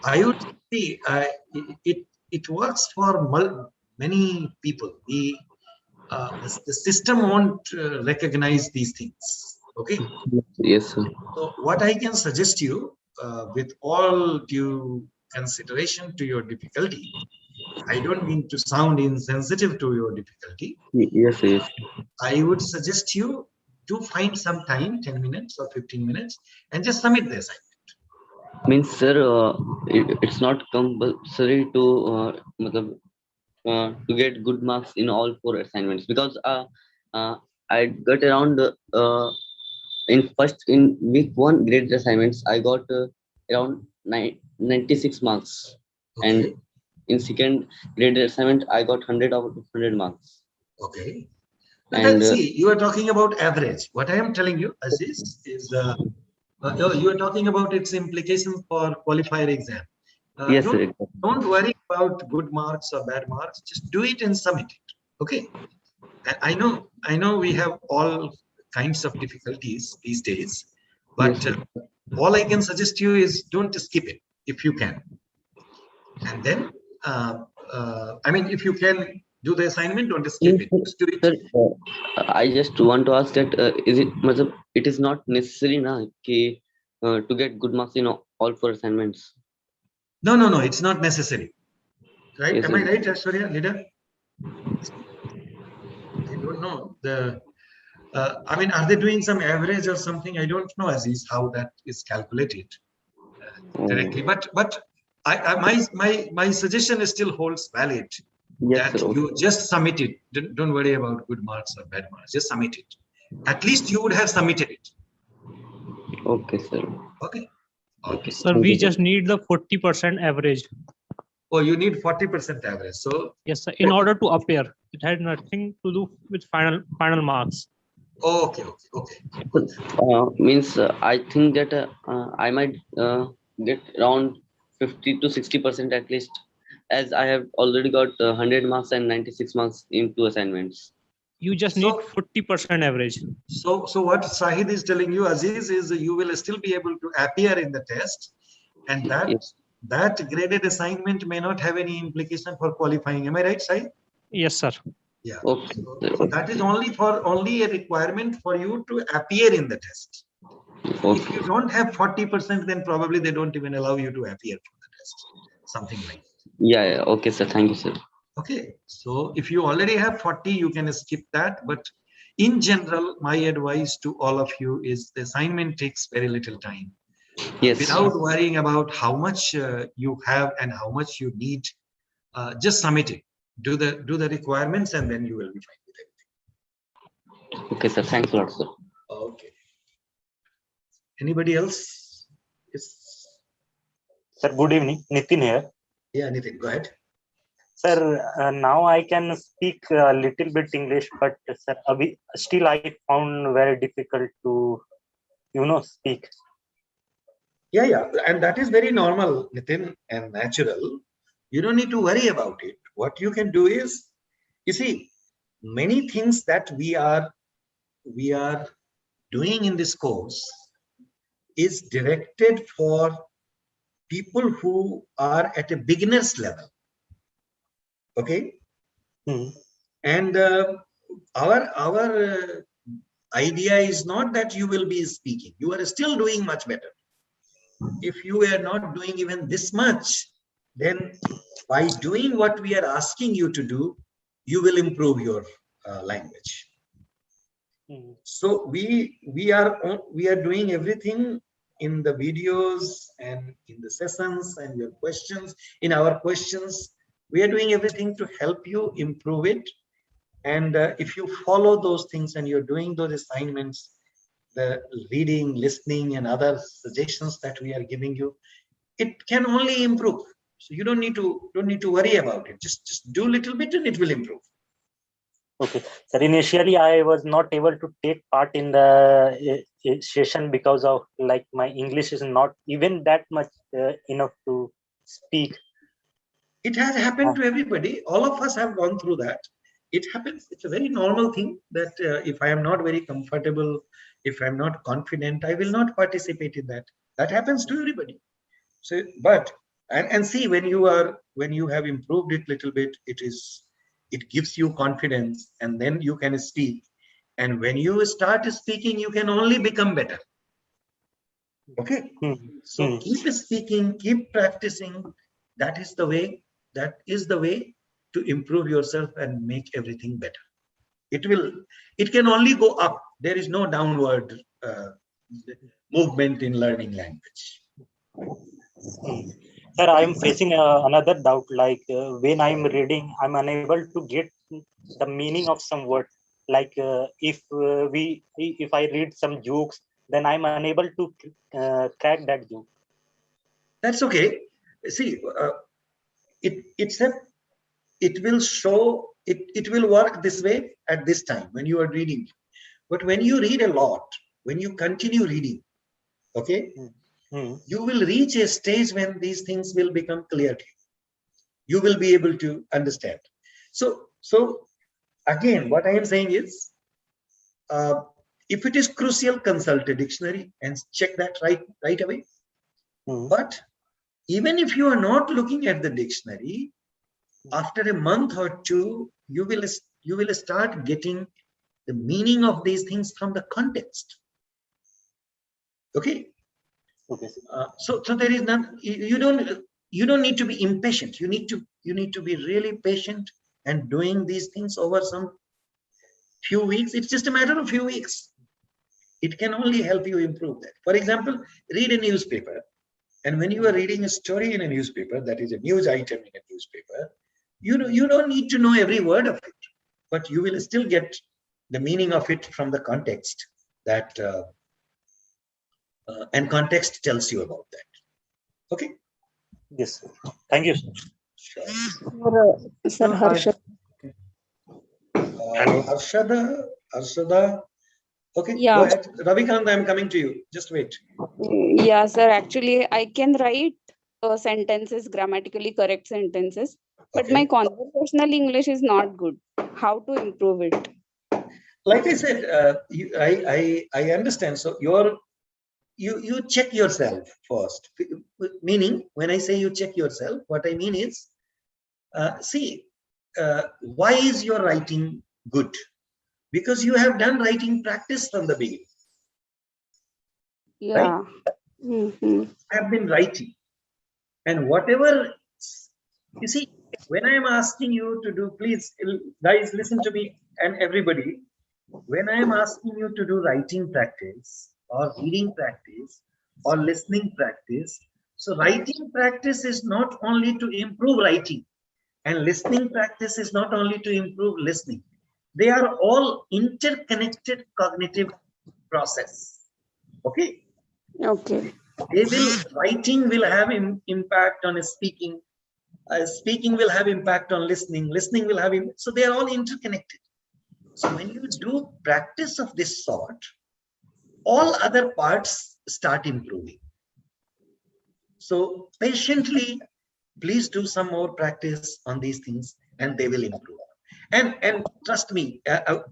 I would see it works for many people. The system won't recognize these things. Okay. Yes, sir. So what I can suggest you, with all due consideration to your difficulty, I don't mean to sound insensitive to your difficulty. Yes, sir. Yes. I would suggest you to find some time, 10 minutes or 15 minutes, and just submit the assignment. Means sir, it's not compulsory to to get good marks in all 4 assignments, because I got around in week 1 graded assignments I got around 96 marks, and Okay. in second graded assignment I got 100 out of 100 marks. Okay. Now And then, see, you are talking about average. What I am telling you, Aziz, is you are talking about its implications for qualifier exam. yes sir, Don't exactly. don't worry about good marks or bad marks. Just do it and submit it. Okay. I know we have all kinds of difficulties these days, Yes but sir. all I can suggest you is don't skip it if you can. And then, I mean, if you can do the assignment, don't skip Means, it. Just do it. sir, I just want to ask that is it it is not necessary na ki, to get good marks in all 4 assignments. No, no, no, it's not necessary. Right? Yes Am sir. I right, Ashwarya, leader? I don't know. I mean, are they doing some average or something? I don't know, Aziz, how that is calculated directly. But my suggestion is still holds valid. Yes That sir. Okay. you just submit it. Don't worry about good marks or bad marks. Just submit it. At least you would have submitted it. Okay sir. Okay. Okay. Sir, Thank we you, sir. just need the 40% average. Oh, you need 40% average. So Yes, sir. In order to appear, it had nothing to do with final marks. okay. Means I think that I might get around 50 to 60% at least, as I have already got 100 marks and 96 marks in 2 assignments. You just need 40% average. So what Sahid is telling you, Aziz, is you will still be able to appear in the test, and that graded assignment may not have any implication for qualifying. Am I right, Sahid? Yes, sir. Yeah. Okay. So that is only a requirement for you to appear in the test. Okay. If you don't have 40%, then probably they don't even allow you to appear for the test. Something like that. Yeah. Okay, sir. Thank you, sir. Okay. So if you already have 40, you can skip that. But in general, my advice to all of you is the assignment takes very little time. Yes. Without worrying about how much you have and how much you need, just submit it. Do the requirements, and then you will be fine with everything. Okay, sir. Thanks a lot, sir. Okay. Anybody else? Yes. Sir, good evening. Nitin here. Yeah, Nitin, go ahead. Sir, now I can speak a little bit English, but sir, still I found very difficult to, speak. Yeah, and that is very normal, Nitin, and natural. You don't need to worry about it. What you can do is, you see, many things that we are doing in this course is directed for people who are at a beginner's level. Okay. And our idea is not that you will be speaking. You are still doing much better. If you are not doing even this much, then by doing what we are asking you to do, you will improve your language. So we are doing everything in the videos and in the sessions and your questions. In our questions, we are doing everything to help you improve it. And if you follow those things and you're doing those assignments, the reading, listening, and other suggestions that we are giving you, it can only improve. So you don't need to worry about it. Just do a little bit and it will improve. Okay, sir. Initially, I was not able to take part in the session because of my English is not even that much enough to speak. It has happened to everybody. All of us have gone through that. It happens. It's a very normal thing that if I am not very comfortable, if I'm not confident, I will not participate in that. That happens to everybody. So, but and see, when you have improved it little bit, it gives you confidence, and then you can speak. And when you start speaking, you can only become better. Okay. So keep speaking, keep practicing. That is the way to improve yourself and make everything better. It can only go up. There is no downward movement in learning language. Sir, I am facing another doubt. Like when I am reading, I'm unable to get the meaning of some word. Like if I read some jokes, then I'm unable to crack that joke. That's okay. See, it will show, it will work this way at this time when you are reading. But when you read a lot, when you continue reading, okay, you will reach a stage when these things will become clear to you. You will be able to understand. So again, what I am saying is, if it is crucial, consult a dictionary and check that right away. But even if you are not looking at the dictionary, after a month or two, you will start getting the meaning of these things from the context. Okay. Okay. So there is none. You don't need to be impatient. You need to be really patient and doing these things over some few weeks. It's just a matter of few weeks. It can only help you improve that. For example, read a newspaper, and when you are reading a story in a newspaper, that is a news item in a newspaper, you don't need to know every word of it, but you will still get the meaning of it from the context that and context tells you about that. Okay. Yes, sir. Thank you, sir. Sure. Sir, Harshad. Harshada. Okay, Yeah. go ahead. Ravikant, I'm coming to you. Just wait. Yeah, sir. Actually, I can write sentences, grammatically correct sentences, but my conversational English is not good. How to improve it? Like I said, I understand. So you check yourself first. Meaning, when I say you check yourself, what I mean is, see, why is your writing good? Because you have done writing practice from the beginning. Yeah. Right? I have been writing, and whatever you see, when I am asking you to do, please, guys, listen to me, and everybody. When I am asking you to do writing practice or reading practice or listening practice, so writing practice is not only to improve writing, and listening practice is not only to improve listening. They are all interconnected cognitive process. Okay. Okay. Writing will have impact on speaking. Speaking will have impact on listening. Listening will have so they are all interconnected. So when you do practice of this sort, all other parts start improving. So patiently, please do some more practice on these things, and they will improve. And trust me,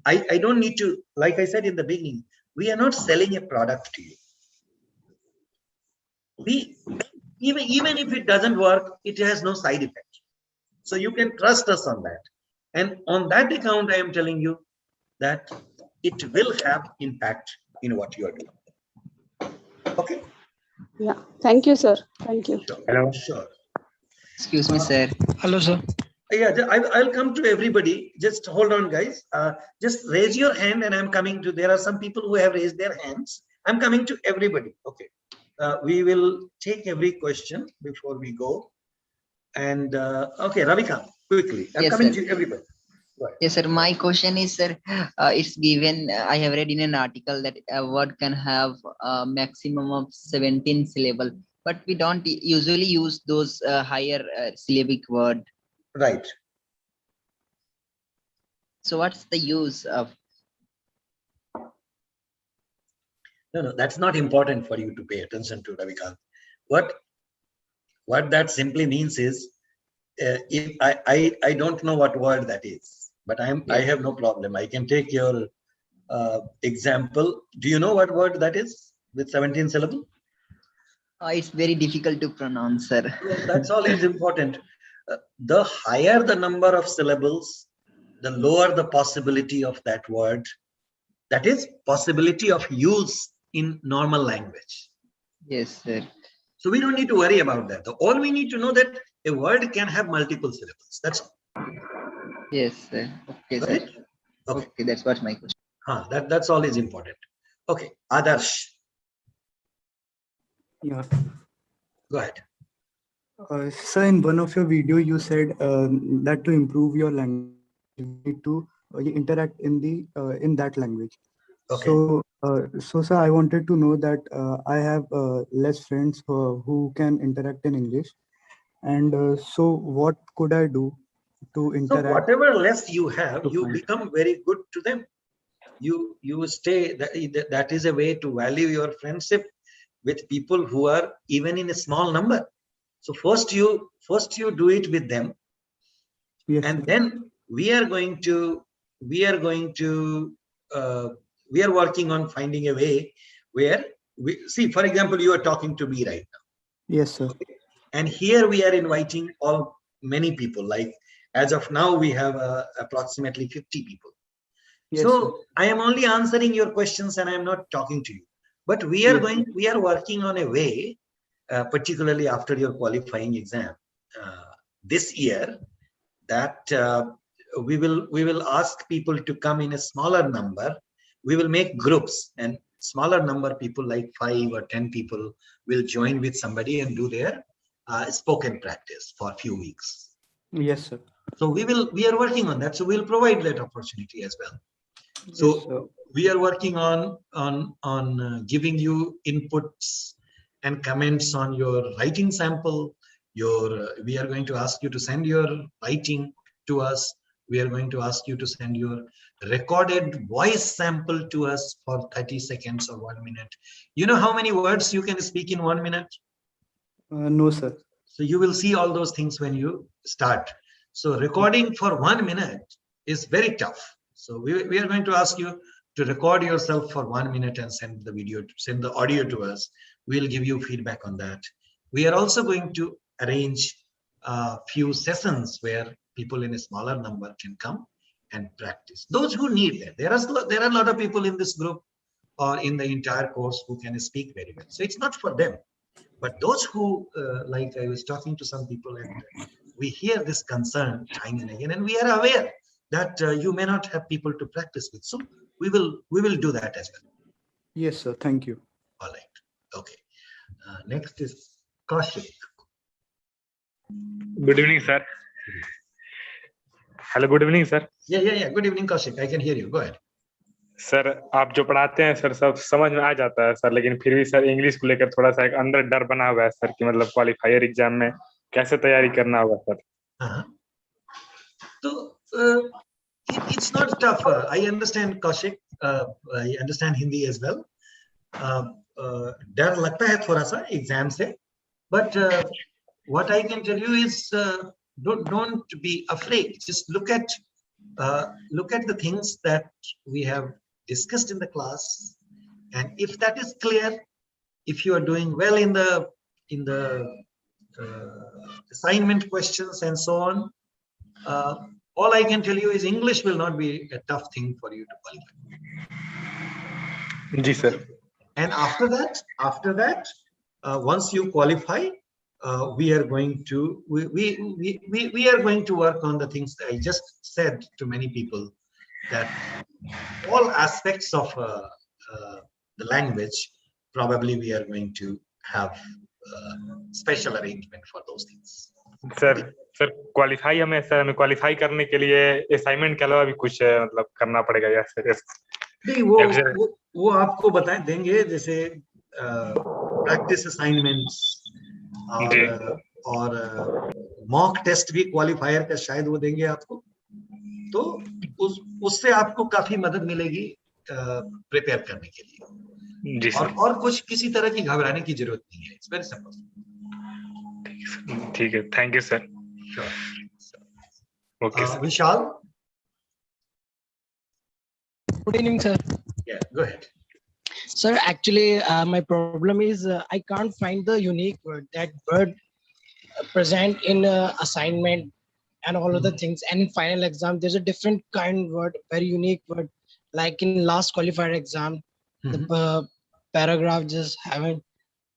I don't need to, like I said in the beginning, we are not selling a product to you. We even if it doesn't work, it has no side effect. So you can trust us on that. And on that account, I am telling you that it will have impact in what you are doing. Okay. Yeah. Thank you, sir. Thank you. Hello. Sure. Excuse me, sir. Hello, sir. Yeah, I'll come to everybody. Just hold on, guys. Just raise your hand, and I'm coming to. There are some people who have raised their hands. I'm coming to everybody. Okay. We will take every question before we go. And okay, Ravikant, quickly. I'm coming to everybody. Yes, sir. My question is, sir, it's given, I have read in an article that a word can have a maximum of 17 syllable, but we don't usually use those higher syllabic word. Right. So what's the use of? No, that's not important for you to pay attention to, Ravikant. What that simply means is, if I don't know what word that is, but I have no problem. I can take your example. Do you know what word that is with 17 syllable? It's very difficult to pronounce, sir. Well, that's all is important. The higher the number of syllables, the lower the possibility of that word. That is possibility of use in normal language. Yes, sir. So we don't need to worry about that. All we need to know that a word can have multiple syllables. That's all. Yes, sir. Okay, sir. Okay, that's what my question. That's all is important. Okay, Adarsh. Yeah. Go ahead. Sir, in one of your video, you said that to improve your language, you need to interact in that language. Okay. So, sir, I wanted to know that I have less friends who can interact in English, and so what could I do to So interact? whatever less you have, to you find? become very good to them. You stay. That is a way to value your friendship with people who are even in a small number. So first you do it with them, Yes, and sir. then we are working on finding a way where we see. For example, you are talking to me right now. Yes, sir. And here we are inviting many people. Like as of now, we have approximately 50 people. Yes, So sir. I am only answering your questions and I am not talking to you. But we are working on a way, particularly after your qualifying exam this year, that we will ask people to come in a smaller number. We will make groups, and smaller number people like 5 or 10 people will join with somebody and do their spoken practice for a few weeks. Yes, sir. So we are working on that. So we'll provide that opportunity as well. So Yes, sir. we are working on giving you inputs and comments on your writing sample. We are going to ask you to send your writing to us. We are going to ask you to send your recorded voice sample to us for 30 seconds or 1 minute. You know how many words you can speak in 1 minute? No, sir. So you will see all those things when you start. So recording for 1 minute is very tough. So we are going to ask you to record yourself for 1 minute and send the audio to us. We'll give you feedback on that. We are also going to arrange a few sessions where people in a smaller number can come and practice. Those who need that. There are a lot of people in this group or in the entire course who can speak very well. So it's not for them. But those who, like I was talking to some people, and we hear this concern time and again, and we are aware that you may not have people to practice with. So we will do that as well. Yes, sir. Thank you. All right. Okay. Next is Kaushik. Good evening, sir. Hello, good evening, sir. Yeah. Good evening, Kaushik. I can hear you. Go ahead. Sir आप जो पढ़ाते हैं sir सब समझ में आ जाता है sir, लेकिन फिर भी सर इंग्लिश को लेकर थोड़ा सा एक अंदर डर बना हुआ है सर कि मतलब क्वालिफायर एग्जाम में कैसे तैयारी करना होगा sir. So it's not tough. I understand, Kaushik. I understand Hindi as well. डर लगता है थोड़ा सा एग्जाम से, but what I can tell you is don't be afraid. Just look at the things that we have discussed in the class, and if that is clear, if you are doing well in the assignment questions and so on, all I can tell you is English will not be a tough thing for you to qualify. Ji sir. And after that, once you qualify, we are going to work on the things that I just said to many people, that all aspects of the language, probably we are going to have special arrangement for those things. Sir हमें qualify करने के लिए assignment के अलावा भी कुछ मतलब करना पड़ेगा या सर? नहीं, वो आपको बता देंगे, जैसे प्रैक्टिस असाइनमेंट्स और मॉक टेस्ट भी क्वालिफायर का शायद वो देंगे आपको, तो उससे आपको काफी मदद मिलेगी प्रिपेयर करने के लिए. जी सर. और कुछ किसी तरह की घबराने की जरूरत नहीं है. It's very simple. ठीक है, thank you sir. Okay sir. Vishal. Good evening, sir. Yeah, go ahead. Sir, actually, my problem is I can't find the unique word, that word present in assignment and all other things. And in final exam, there's a different kind word, very unique word. Like in last qualifier exam, the paragraph just haven't,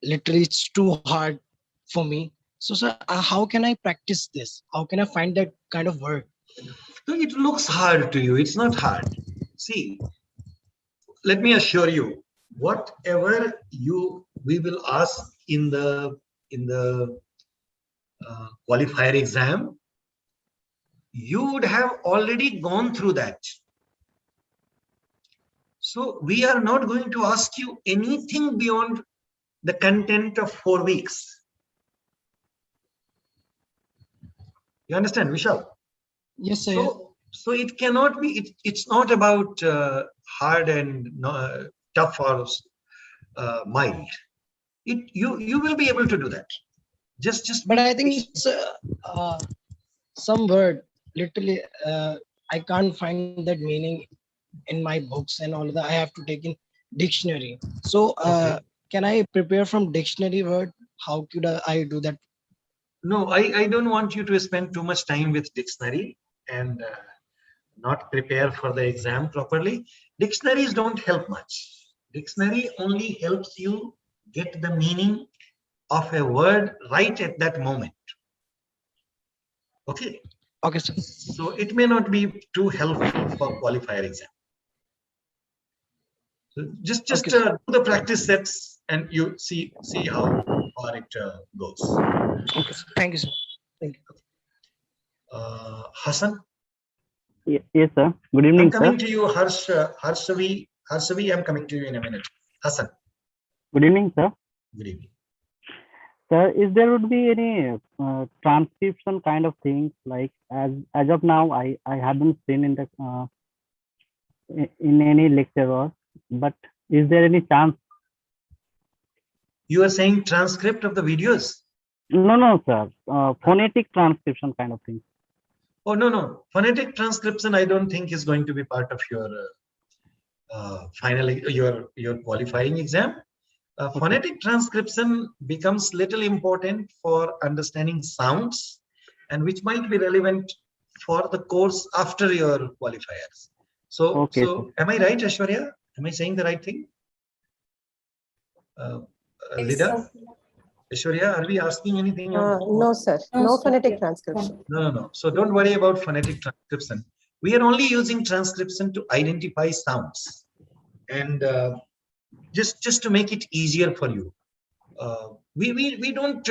literally it's too hard for me. So, sir, how can I practice this? How can I find that kind of word? So it looks hard to you. It's not hard. See, let me assure you, whatever we will ask in the qualifier exam, you would have already gone through that. So we are not going to ask you anything beyond the content of 4 weeks. You understand, Vishal? Yes, sir. So it cannot be, it's not about hard and tough or mild. You will be able to do that. But I think it's some word literally I can't find that meaning in my books and all that. I have to take in dictionary. So can I prepare from dictionary word? How could I do that? No, I don't want you to spend too much time with dictionary and not prepare for the exam properly. Dictionaries don't help much. Dictionary only helps you get the meaning of a word right at that moment. Okay. Okay, sir. So it may not be too helpful for qualifier exam. So just do the practice sets and you see how far it goes. Okay, thank you, sir. Thank you. Hassan. Yes, sir. Good evening, I'm coming sir. to you, Harshavi. Harshavi, I'm coming to you in a minute. Hassan. Good evening, sir. Good evening. Sir, is there would be any transcription kind of things like as of now I haven't seen in the in any lecture or, but is there any chance? You are saying transcript of the videos? No, sir. Phonetic transcription kind of thing. Oh, no. Phonetic transcription, I don't think is going to be part of your your qualifying exam. Phonetic transcription becomes little important for understanding sounds and which might be relevant for the course after your qualifiers. So am I right, Aishwarya? Am I saying the right thing? Lida? Aishwarya, are we asking anything? No, sir. No phonetic transcription. No. So don't worry about phonetic transcription. We are only using transcription to identify sounds and just to make it easier for you. We don't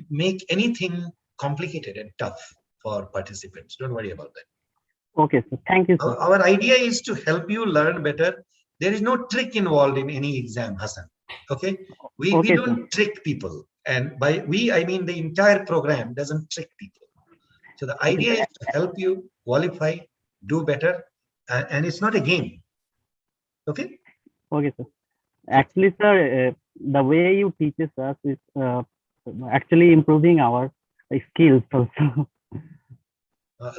make anything complicated and tough for participants. Don't worry about that. Okay, sir. Thank you, sir. Our idea is to help you learn better. There is no trick involved in any exam, Hassan. Okay? We don't trick people. And by we, I mean the entire program doesn't trick people. So the idea is to help you qualify, do better, and it's not a game. Okay? Okay, sir. Actually, sir, the way you teach us is actually improving our skills also.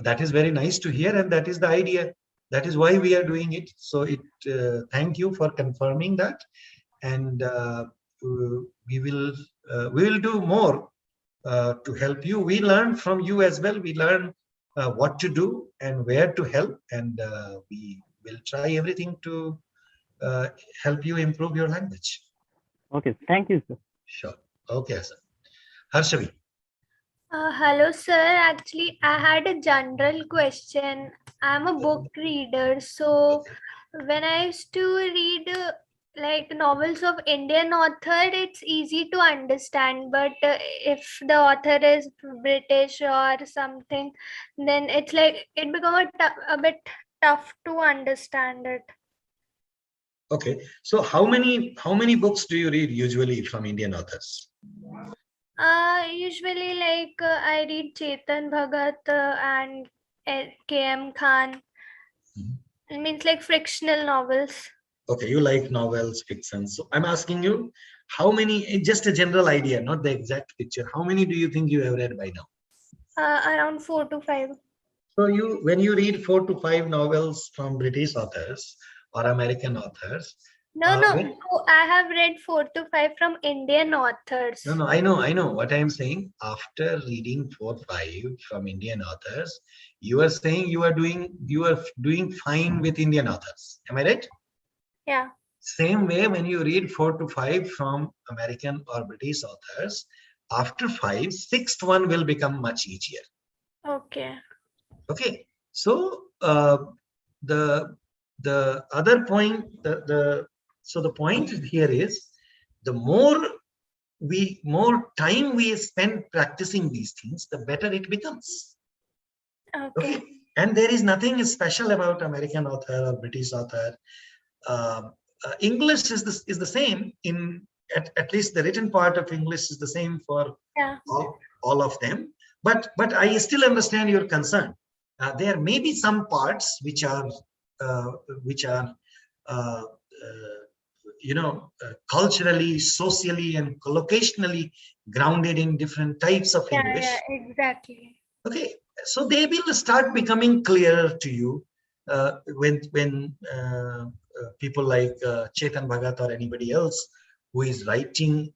That is very nice to hear, and that is the idea. That is why we are doing it. So thank you for confirming that, and we will do more to help you. We learn from you as well. We learn what to do and where to help, and we will try everything to help you improve your language. Okay, thank you, sir. Sure. Okay, sir. Harshavi. Hello, sir. Actually, I had a general question. I'm a book reader, so when I used to read like novels of Indian author, it's easy to understand. But if the author is British or something, then it's like it becomes a bit tough to understand it. Okay, so how many books do you read usually from Indian authors? Usually like I read Chetan Bhagat and K.M. Khan. It means like fictional novels. Okay, you like novels, fiction. So I'm asking you, how many, just a general idea, not the exact picture. How many do you think you have read by now? Around 4 to 5. So when you read 4 to 5 novels from British authors or American authors. No, I have read 4 to 5 from Indian authors. No, I know what I am saying. After reading 4 or 5 from Indian authors, you are saying you are doing fine with Indian authors. Am I right? Yeah. Same way, when you read 4 to 5 from American or British authors, after 5, sixth one will become much easier. Okay. Okay. So the other point, so the point here is, the more more time we spend practicing these things, the better it becomes. Okay. And there is nothing special about American author or British author. English is the same in at least the written part of English is the same for all of them. But I still understand your concern. There may be some parts which are culturally, socially, and collocationally grounded in different types of English. Yeah, exactly. Okay, so they will start becoming clearer to you when people like Chetan Bhagat or anybody else who is writing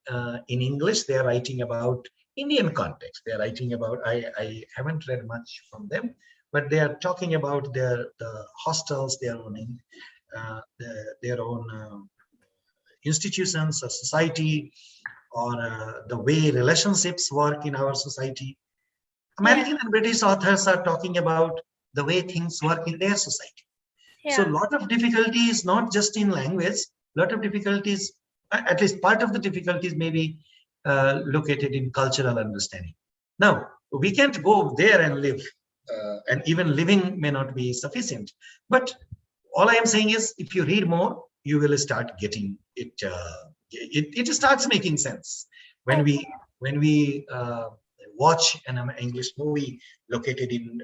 in English, they are writing about Indian context. They are writing about, I haven't read much from them, but they are talking about the hostels they are owning, their own institutions or society, or the way relationships work in our society. American and British authors are talking about the way things work in their society. So a lot of difficulty is not just in language, a lot of difficulties, at least part of the difficulties may be located in cultural understanding. Now, we can't go there and live, and even living may not be sufficient. But all I am saying is, if you read more, you will start getting it. It starts making sense when we watch an English movie located in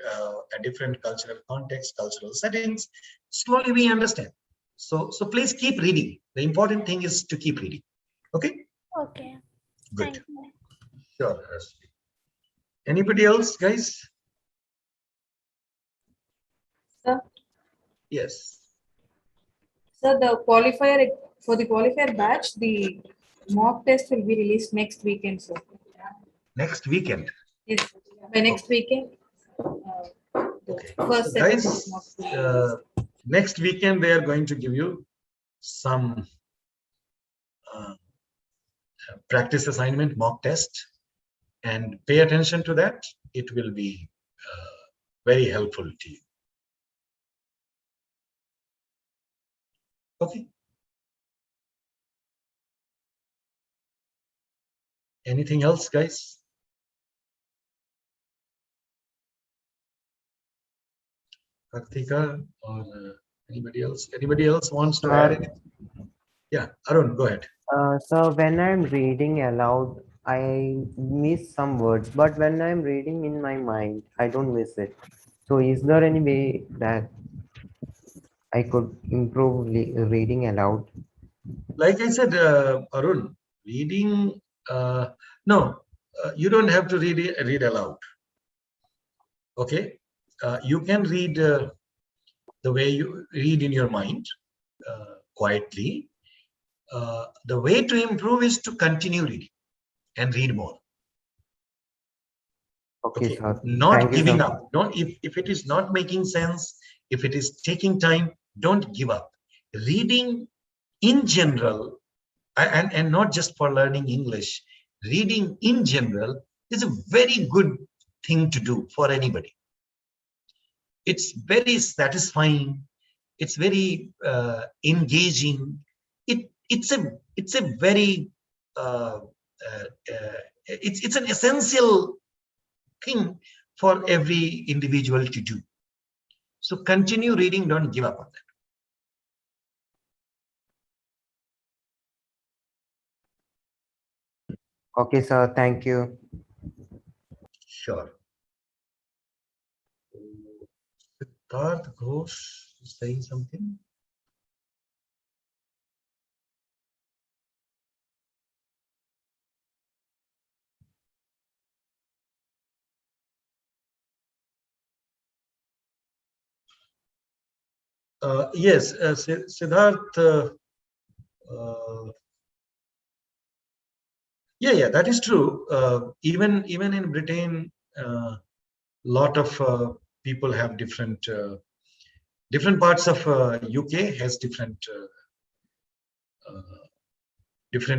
a different cultural context, cultural settings. Slowly we understand. So please keep reading. The important thing is to keep reading. Okay. Okay. Good. Thank you. Sure. Anybody else, guys? Sir? Yes. So the qualifier for the qualifier batch, the mock test will be released next weekend, sir. Next weekend. Yes. By next weekend. Okay. First So set guys, of mock tests. next weekend they are going to give you some practice assignment, mock test, and pay attention to that. It will be very helpful to you. Okay. Anything else, guys? Kartika or anybody else? Anybody else wants to add anything? Yeah, Arun, go ahead. So when I'm reading aloud, I miss some words, but when I'm reading in my mind, I don't miss it. So is there any way that I could improve reading aloud? Like I said, Arun, reading, no, you don't have to read aloud. Okay, you can read the way you read in your mind, quietly. The way to improve is to continue reading and read more. Okay, sir. Not Thank you, giving sir. up. Don't, if it is not making sense, if it is taking time, don't give up. Reading in general, and not just for learning English, reading in general is a very good thing to do for anybody. It's very satisfying. It's very engaging. It's a very it's an essential thing for every individual to do. So continue reading, don't give up on that. Okay, sir. Thank you. Sure. Siddharth Ghosh is saying something. Yes, Siddharth. Yeah, that is true. Even in Britain, lot of people have different parts of UK has different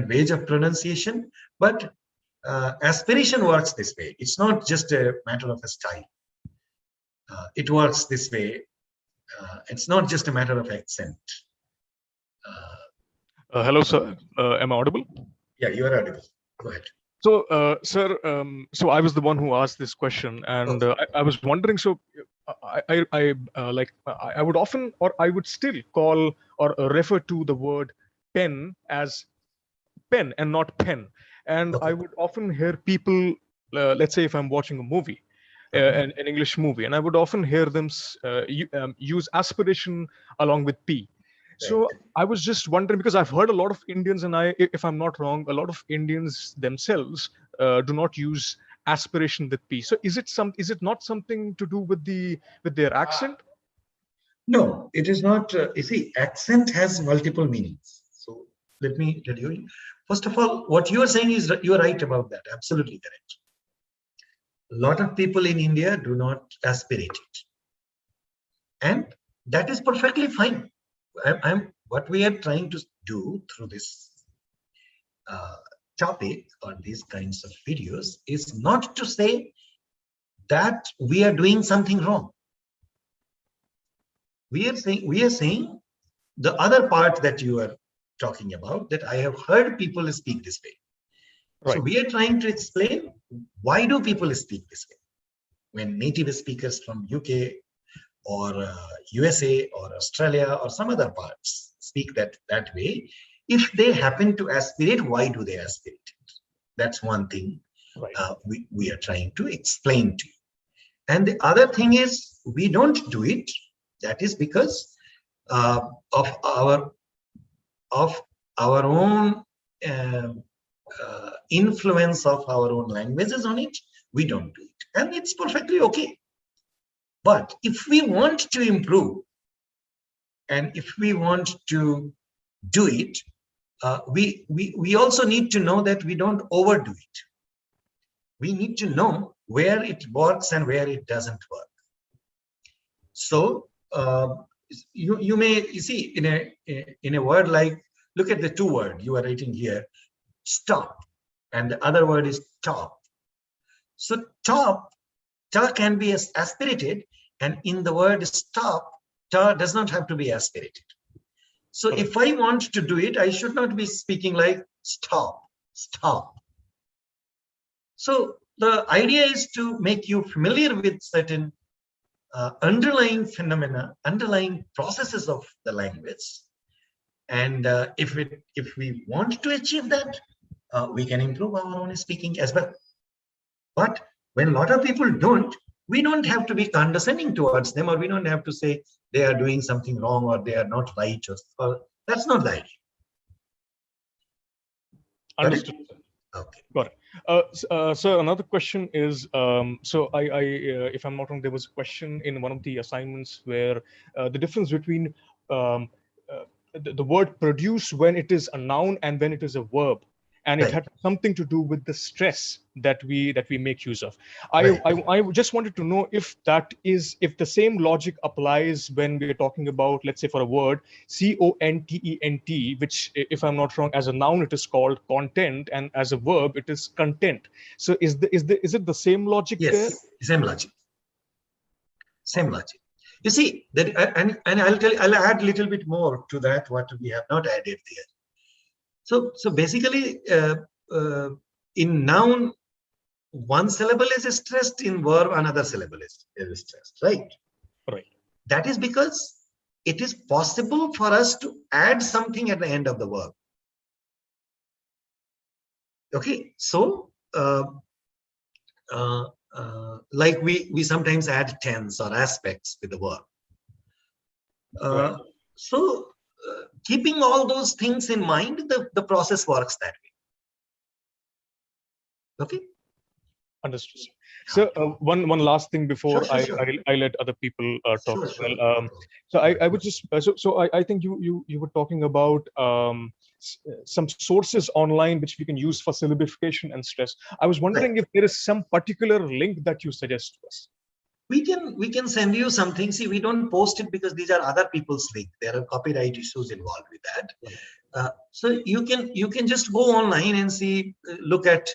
ways of pronunciation, but aspiration works this way. It's not just a matter of a style. It works this way. It's not just a matter of accent. Hello, sir. Am I audible? Yeah, you are audible. Go ahead. So, sir, so I was the one who asked this question, and I was wondering. So, I would often, or I would still call or refer to the word pen as pen and not pen. And I would often hear people, let's say if I'm watching a movie, an English movie, and I would often hear them use aspiration along with P. So I was just wondering, because I've heard a lot of Indians, and if I'm not wrong, a lot of Indians themselves do not use aspiration with P. So is it not something to do with their accent? No, it is not. You see, accent has multiple meanings. So let me tell you. First of all, what you are saying is you are right about that. Absolutely correct. A lot of people in India do not aspirate it, and that is perfectly fine. What we are trying to do through this topic or these kinds of videos is not to say that we are doing something wrong. We are saying the other part that you are talking about, that I have heard people speak this way. Right. So we are trying to explain, why do people speak this way? When native speakers from UK or USA or Australia or some other parts speak that way, if they happen to aspirate, why do they aspirate it? That's one thing. Right. We are trying to explain to you. And the other thing is, we don't do it. That is because of our own influence of our own languages on it. We don't do it, and it's perfectly okay. But if we want to improve, and if we want to do it, we also need to know that we don't overdo it. We need to know where it works and where it doesn't work. So you see, in a word like, look at the two words you are writing here, stop, and the other word is top. So top, ta can be aspirated, and in the word stop, ta does not have to be aspirated. So if I want to do it, I should not be speaking like stop, stop. So the idea is to make you familiar with certain underlying phenomena, underlying processes of the language. And if we want to achieve that, we can improve our own speaking as well. But when a lot of people don't, we don't have to be condescending towards them, or we don't have to say they are doing something wrong or they are not right. Or that's not the idea. Understood. Okay. Got it. So another question is, so if I'm not wrong, there was a question in one of the assignments where the difference between the word produce when it is a noun and when it is a verb, and it had something to do with the stress that we make use of. I just wanted to know if the same logic applies when we're talking about, let's say, for a word content, which, if I'm not wrong, as a noun it is called content, and as a verb it is content. So is it the same logic there? Yes, same logic. Same logic. You see that, and I'll add a little bit more to that, what we have not added there. So basically, in noun, one syllable is stressed, in verb another syllable is stressed, right? Right. That is because it is possible for us to add something at the end of the verb. Okay, so like we sometimes add tense or aspects with the verb. Right. So keeping all those things in mind, the process works that way. Okay. Understood. So one last thing before Sure. I let other people talk as well. Sure. So I would just I think you were talking about some sources online which we can use for syllabification and stress. I was wondering if there is some particular link that you suggest to us. We can send you something. See, we don't post it because these are other people's links. There are copyright issues involved with that. So you can just go online and see, look at,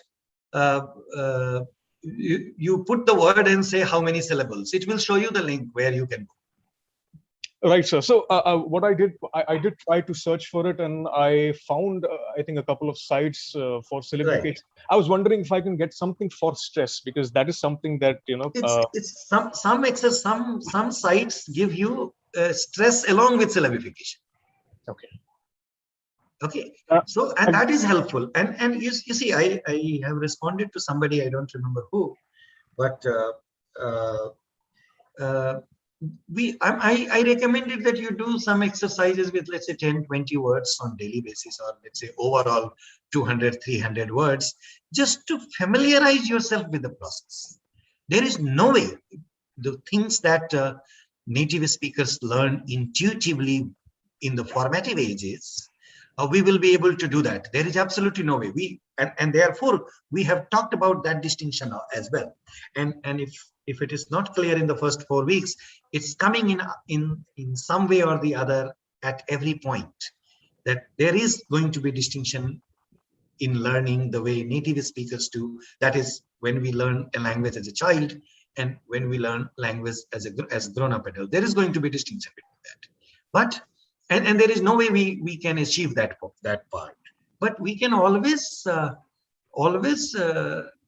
you put the word and say how many syllables. It will show you the link where you can go. Right, sir. So what I did, I did try to search for it, and I found, I think, a couple of sites for syllabification. I was wondering if I can get something for stress, because that is something that, you know. It's some sites give you stress along with syllabification. Okay. Okay. So, and that is helpful. And you see, I have responded to somebody, I don't remember who, but I recommended that you do some exercises with, let's say, 10-20 words on daily basis, or let's say overall 200-300 words, just to familiarize yourself with the process. There is no way the things that native speakers learn intuitively in the formative ages, we will be able to do that. There is absolutely no way. And therefore we have talked about that distinction as well. And if it is not clear in the first 4 weeks, it's coming in some way or the other at every point, that there is going to be distinction in learning the way native speakers do. That is when we learn a language as a child and when we learn language as a grown-up adult. There is going to be distinction between that. But and there is no way we can achieve that part. But we can always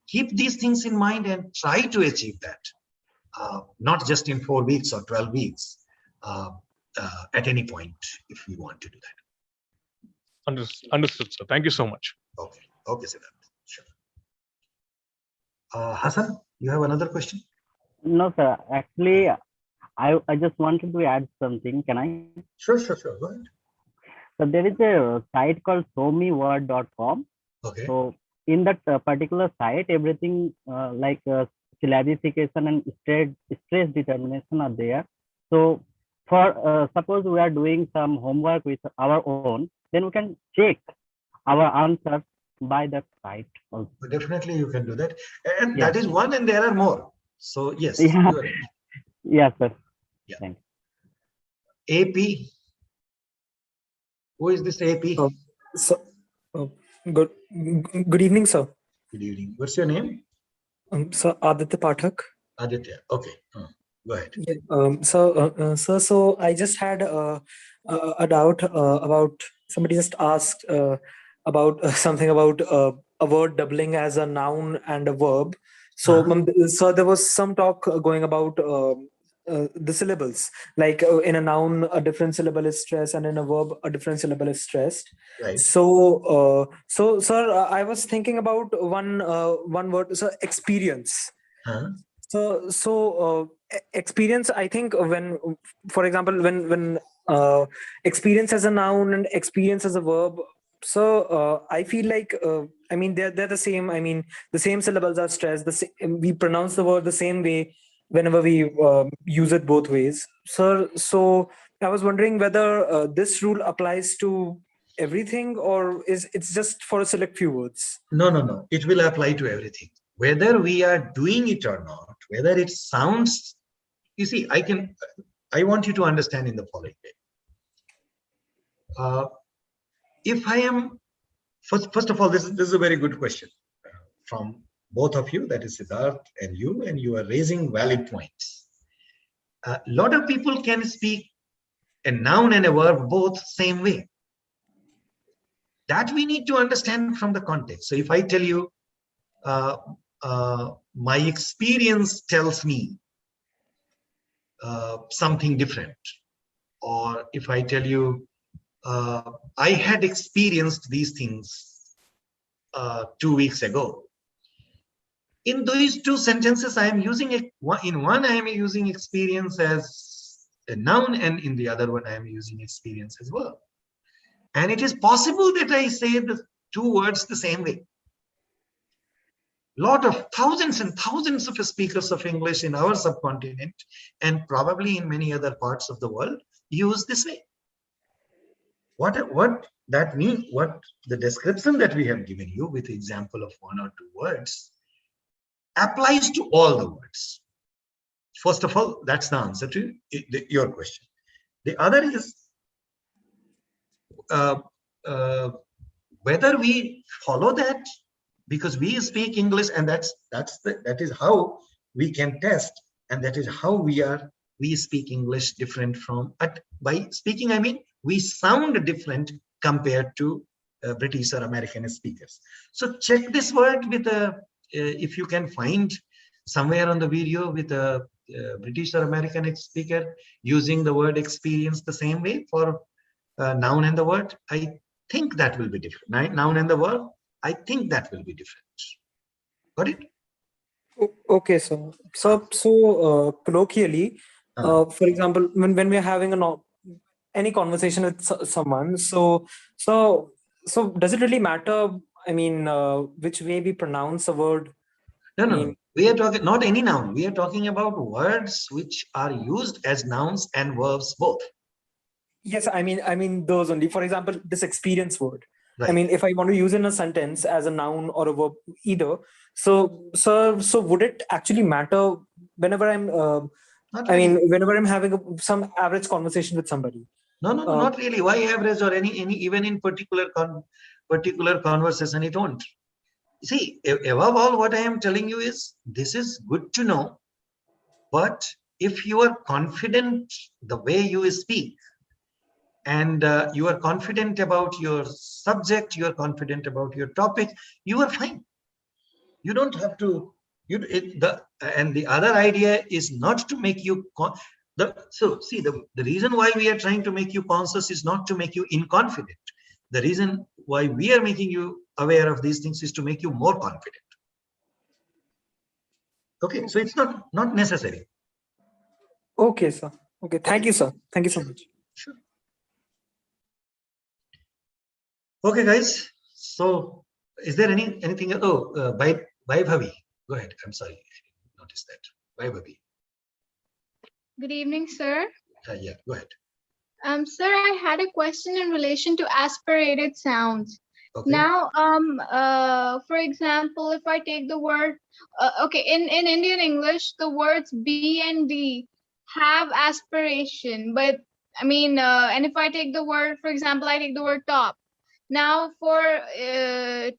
keep these things in mind and try to achieve that. Not just in 4 weeks or 12 weeks, at any point, if we want to do that. Understood, sir. Thank you so much. Okay, Siddharth. Sure. Hassan, you have another question? No, sir. Actually, I just wanted to add something. Can I? Sure. Go ahead. So there is a site called showmeword.com. Okay. So in that particular site, everything like syllabification and stress determination are there. So for suppose we are doing some homework with our own, then we can check our answers by that site also. But definitely you can do that. And Yes. that is one, and there are more. So yes. Yeah. You are right. Yes, sir. Yeah. Thanks. AP. Who is this AP? Good evening, sir. Good evening. What's your name? Sir, Aditya Pathak. Aditya. Okay. Go ahead. Yeah, sir, so I just had a doubt about, somebody just asked about something about a word doubling as a noun and a verb. So, so there was some talk going about the syllables, like in a noun a different syllable is stressed and in a verb a different syllable is stressed. Right. So sir, I was thinking about one word, so experience. So experience, I think, when, for example, when experience as a noun and experience as a verb, so I feel like I mean they're the same. I mean the same syllables are stressed. We pronounce the word the same way whenever we use it both ways. Sir, so I was wondering whether this rule applies to everything, or it's just for a select few words? No. It will apply to everything. Whether we are doing it or not, whether it sounds, you see, I want you to understand in the following way. If I am, first of all, this is a very good question from both of you, that is Siddharth and you are raising valid points. A lot of people can speak a noun and a verb both same way. That we need to understand from the context. So if I tell you, my experience tells me something different, or if I tell you, I had experienced these things 2 weeks ago. In these two sentences, I am using it. In one, I am using experience as a noun, and in the other one, I am using experience as well. And it is possible that I say the two words the same way. Lot of thousands and thousands of speakers of English in our subcontinent and probably in many other parts of the world use this way. What that means, what the description that we have given you with the example of 1 or 2 words applies to all the words. First of all, that's the answer to your question. The other is whether we follow that, because we speak English, and that is how we can test, and that is how we are we speak English different from, by speaking, I mean, we sound different compared to British or American speakers. So check this word with if you can find somewhere on the video with a British or American speaker using the word experience the same way for noun and the word. I think that will be different. Noun and the verb, I think that will be different. Got it? Okay, so colloquially, for example, when we're having any conversation with someone, so does it really matter? I mean, which way we pronounce a word? No. We are talking not any noun. We are talking about words which are used as nouns and verbs both. Yes, I mean those only. For example, this experience word. Right. I mean, if I want to use in a sentence as a noun or a verb, either. So would it actually matter whenever I'm? Whenever I'm having some average conversation with somebody? No, not really. Why average or any even in particular conversation? It won't. See, above all, what I am telling you is this is good to know. But if you are confident the way you speak, and you are confident about your subject, you are confident about your topic, you are fine. You don't have to. And the other idea is not to make you. The reason why we are trying to make you conscious is not to make you inconfident. The reason why we are making you aware of these things is to make you more confident. Okay, so it's not necessary. Okay, sir. Okay, thank you, sir. Thank you so much. Sure. Okay, guys. So, is there anything? Oh, bye, Bhavi. Go ahead. I'm sorry, I didn't notice that. Bye, Bhavi. Good evening, sir. Yeah, go ahead. Sir, I had a question in relation to aspirated sounds. Okay. Now, for example, if I take the word, okay, in Indian English, the words B and D have aspiration, but I mean, and if I take the word, for example, I take the word top. Now, for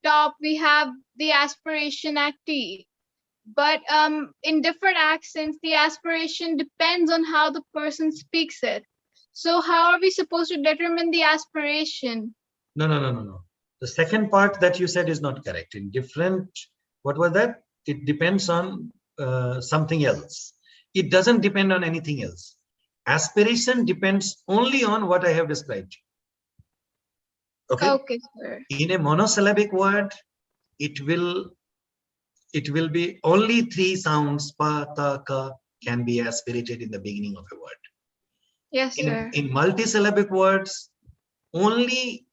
top, we have the aspiration at T. But in different accents, the aspiration depends on how the person speaks it. So how are we supposed to determine the aspiration? No. The second part that you said is not correct. In different, what was that? It depends on something else. It doesn't depend on anything else. Aspiration depends only on what I have described. Okay. Okay, sir. In a monosyllabic word, it will be only 3 sounds, pa, ta, ka, can be aspirated in the beginning of a word. Yes, sir. In multisyllabic words, only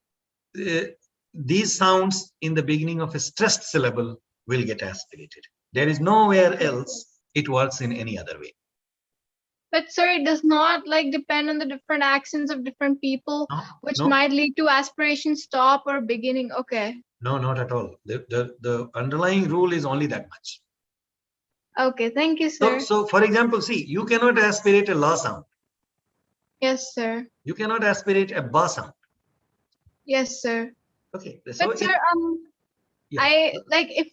these sounds in the beginning of a stressed syllable will get aspirated. There is nowhere else it works in any other way. But sir, it does not like depend on the different accents of different people, which no. might lead to aspiration stop or beginning. Okay. No, not at all. The underlying rule is only that much. Okay, thank you, sir. So for example, see, you cannot aspirate a la sound. Yes, sir. You cannot aspirate a ba sound. Yes, sir. Okay. So but sir, yeah. I like if,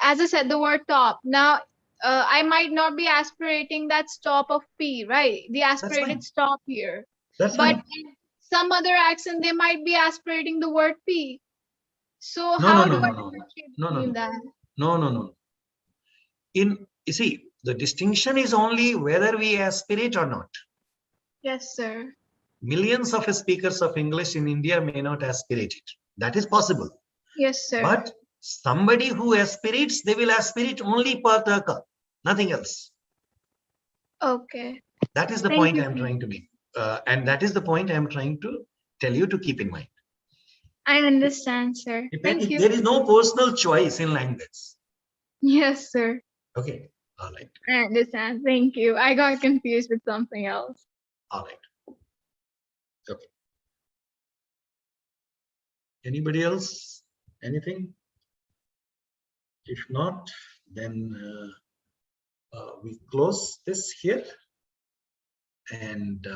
as I said, the word top. Now, I might not be aspirating that stop of P, right? The aspirated stop here. That's but fine. in some other accent, they might be aspirating the word P. So No, how no, do no, I no, differentiate no, between that? No. You see, the distinction is only whether we aspirate or not. Yes, sir. Millions of speakers of English in India may not aspirate it. That is possible. Yes, sir. But somebody who aspirates, they will aspirate only pataka, nothing else. Okay. That is the point I'm trying to make. And that is the point I'm trying to tell you to keep in mind. I understand, sir. Thank you. There is no personal choice in language. Yes, sir. Okay. All right. I understand. Thank you. I got confused with something else. All right. Okay. Anybody else? Anything? If not, then we close this here. And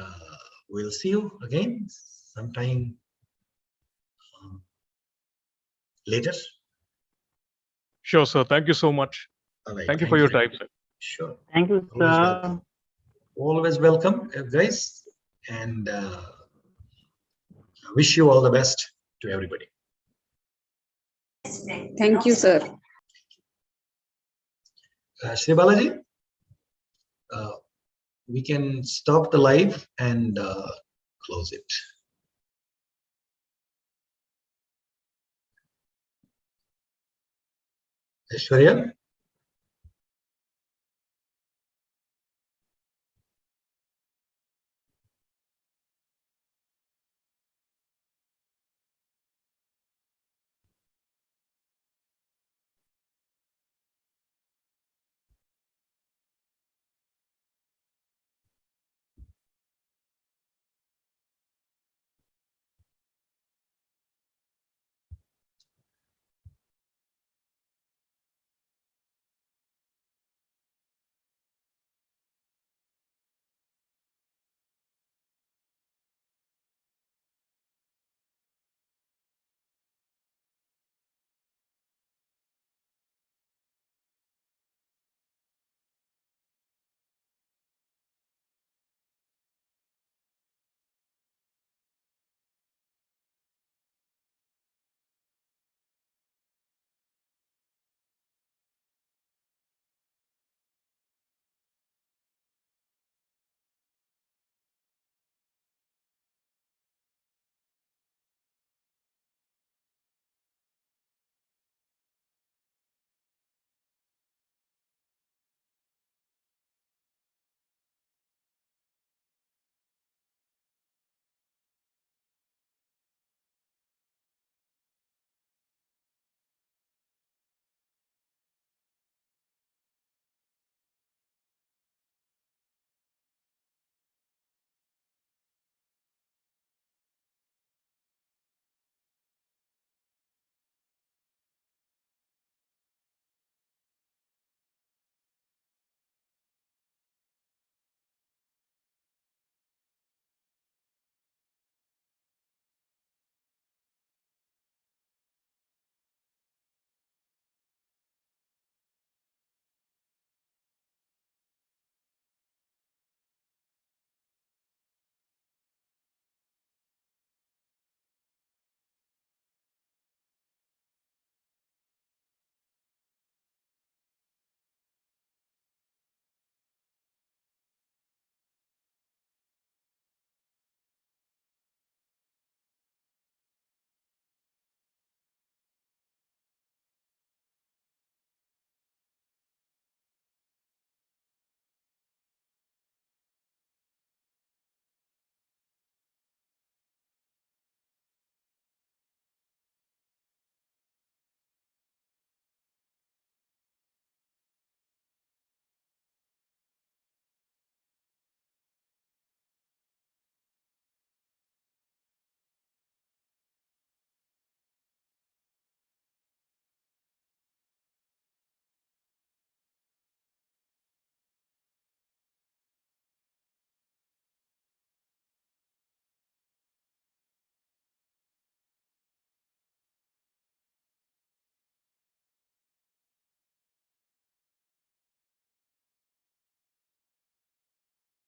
we'll see you again sometime later. Sure, sir. Thank you so much. All right. Thank you for your time, sir. Sure. Thank you, Always sir. welcome. always welcome, guys, and wish you all the best to everybody. Thank you, sir. Shri Balaji, we can stop the live and close it. Aishwarya?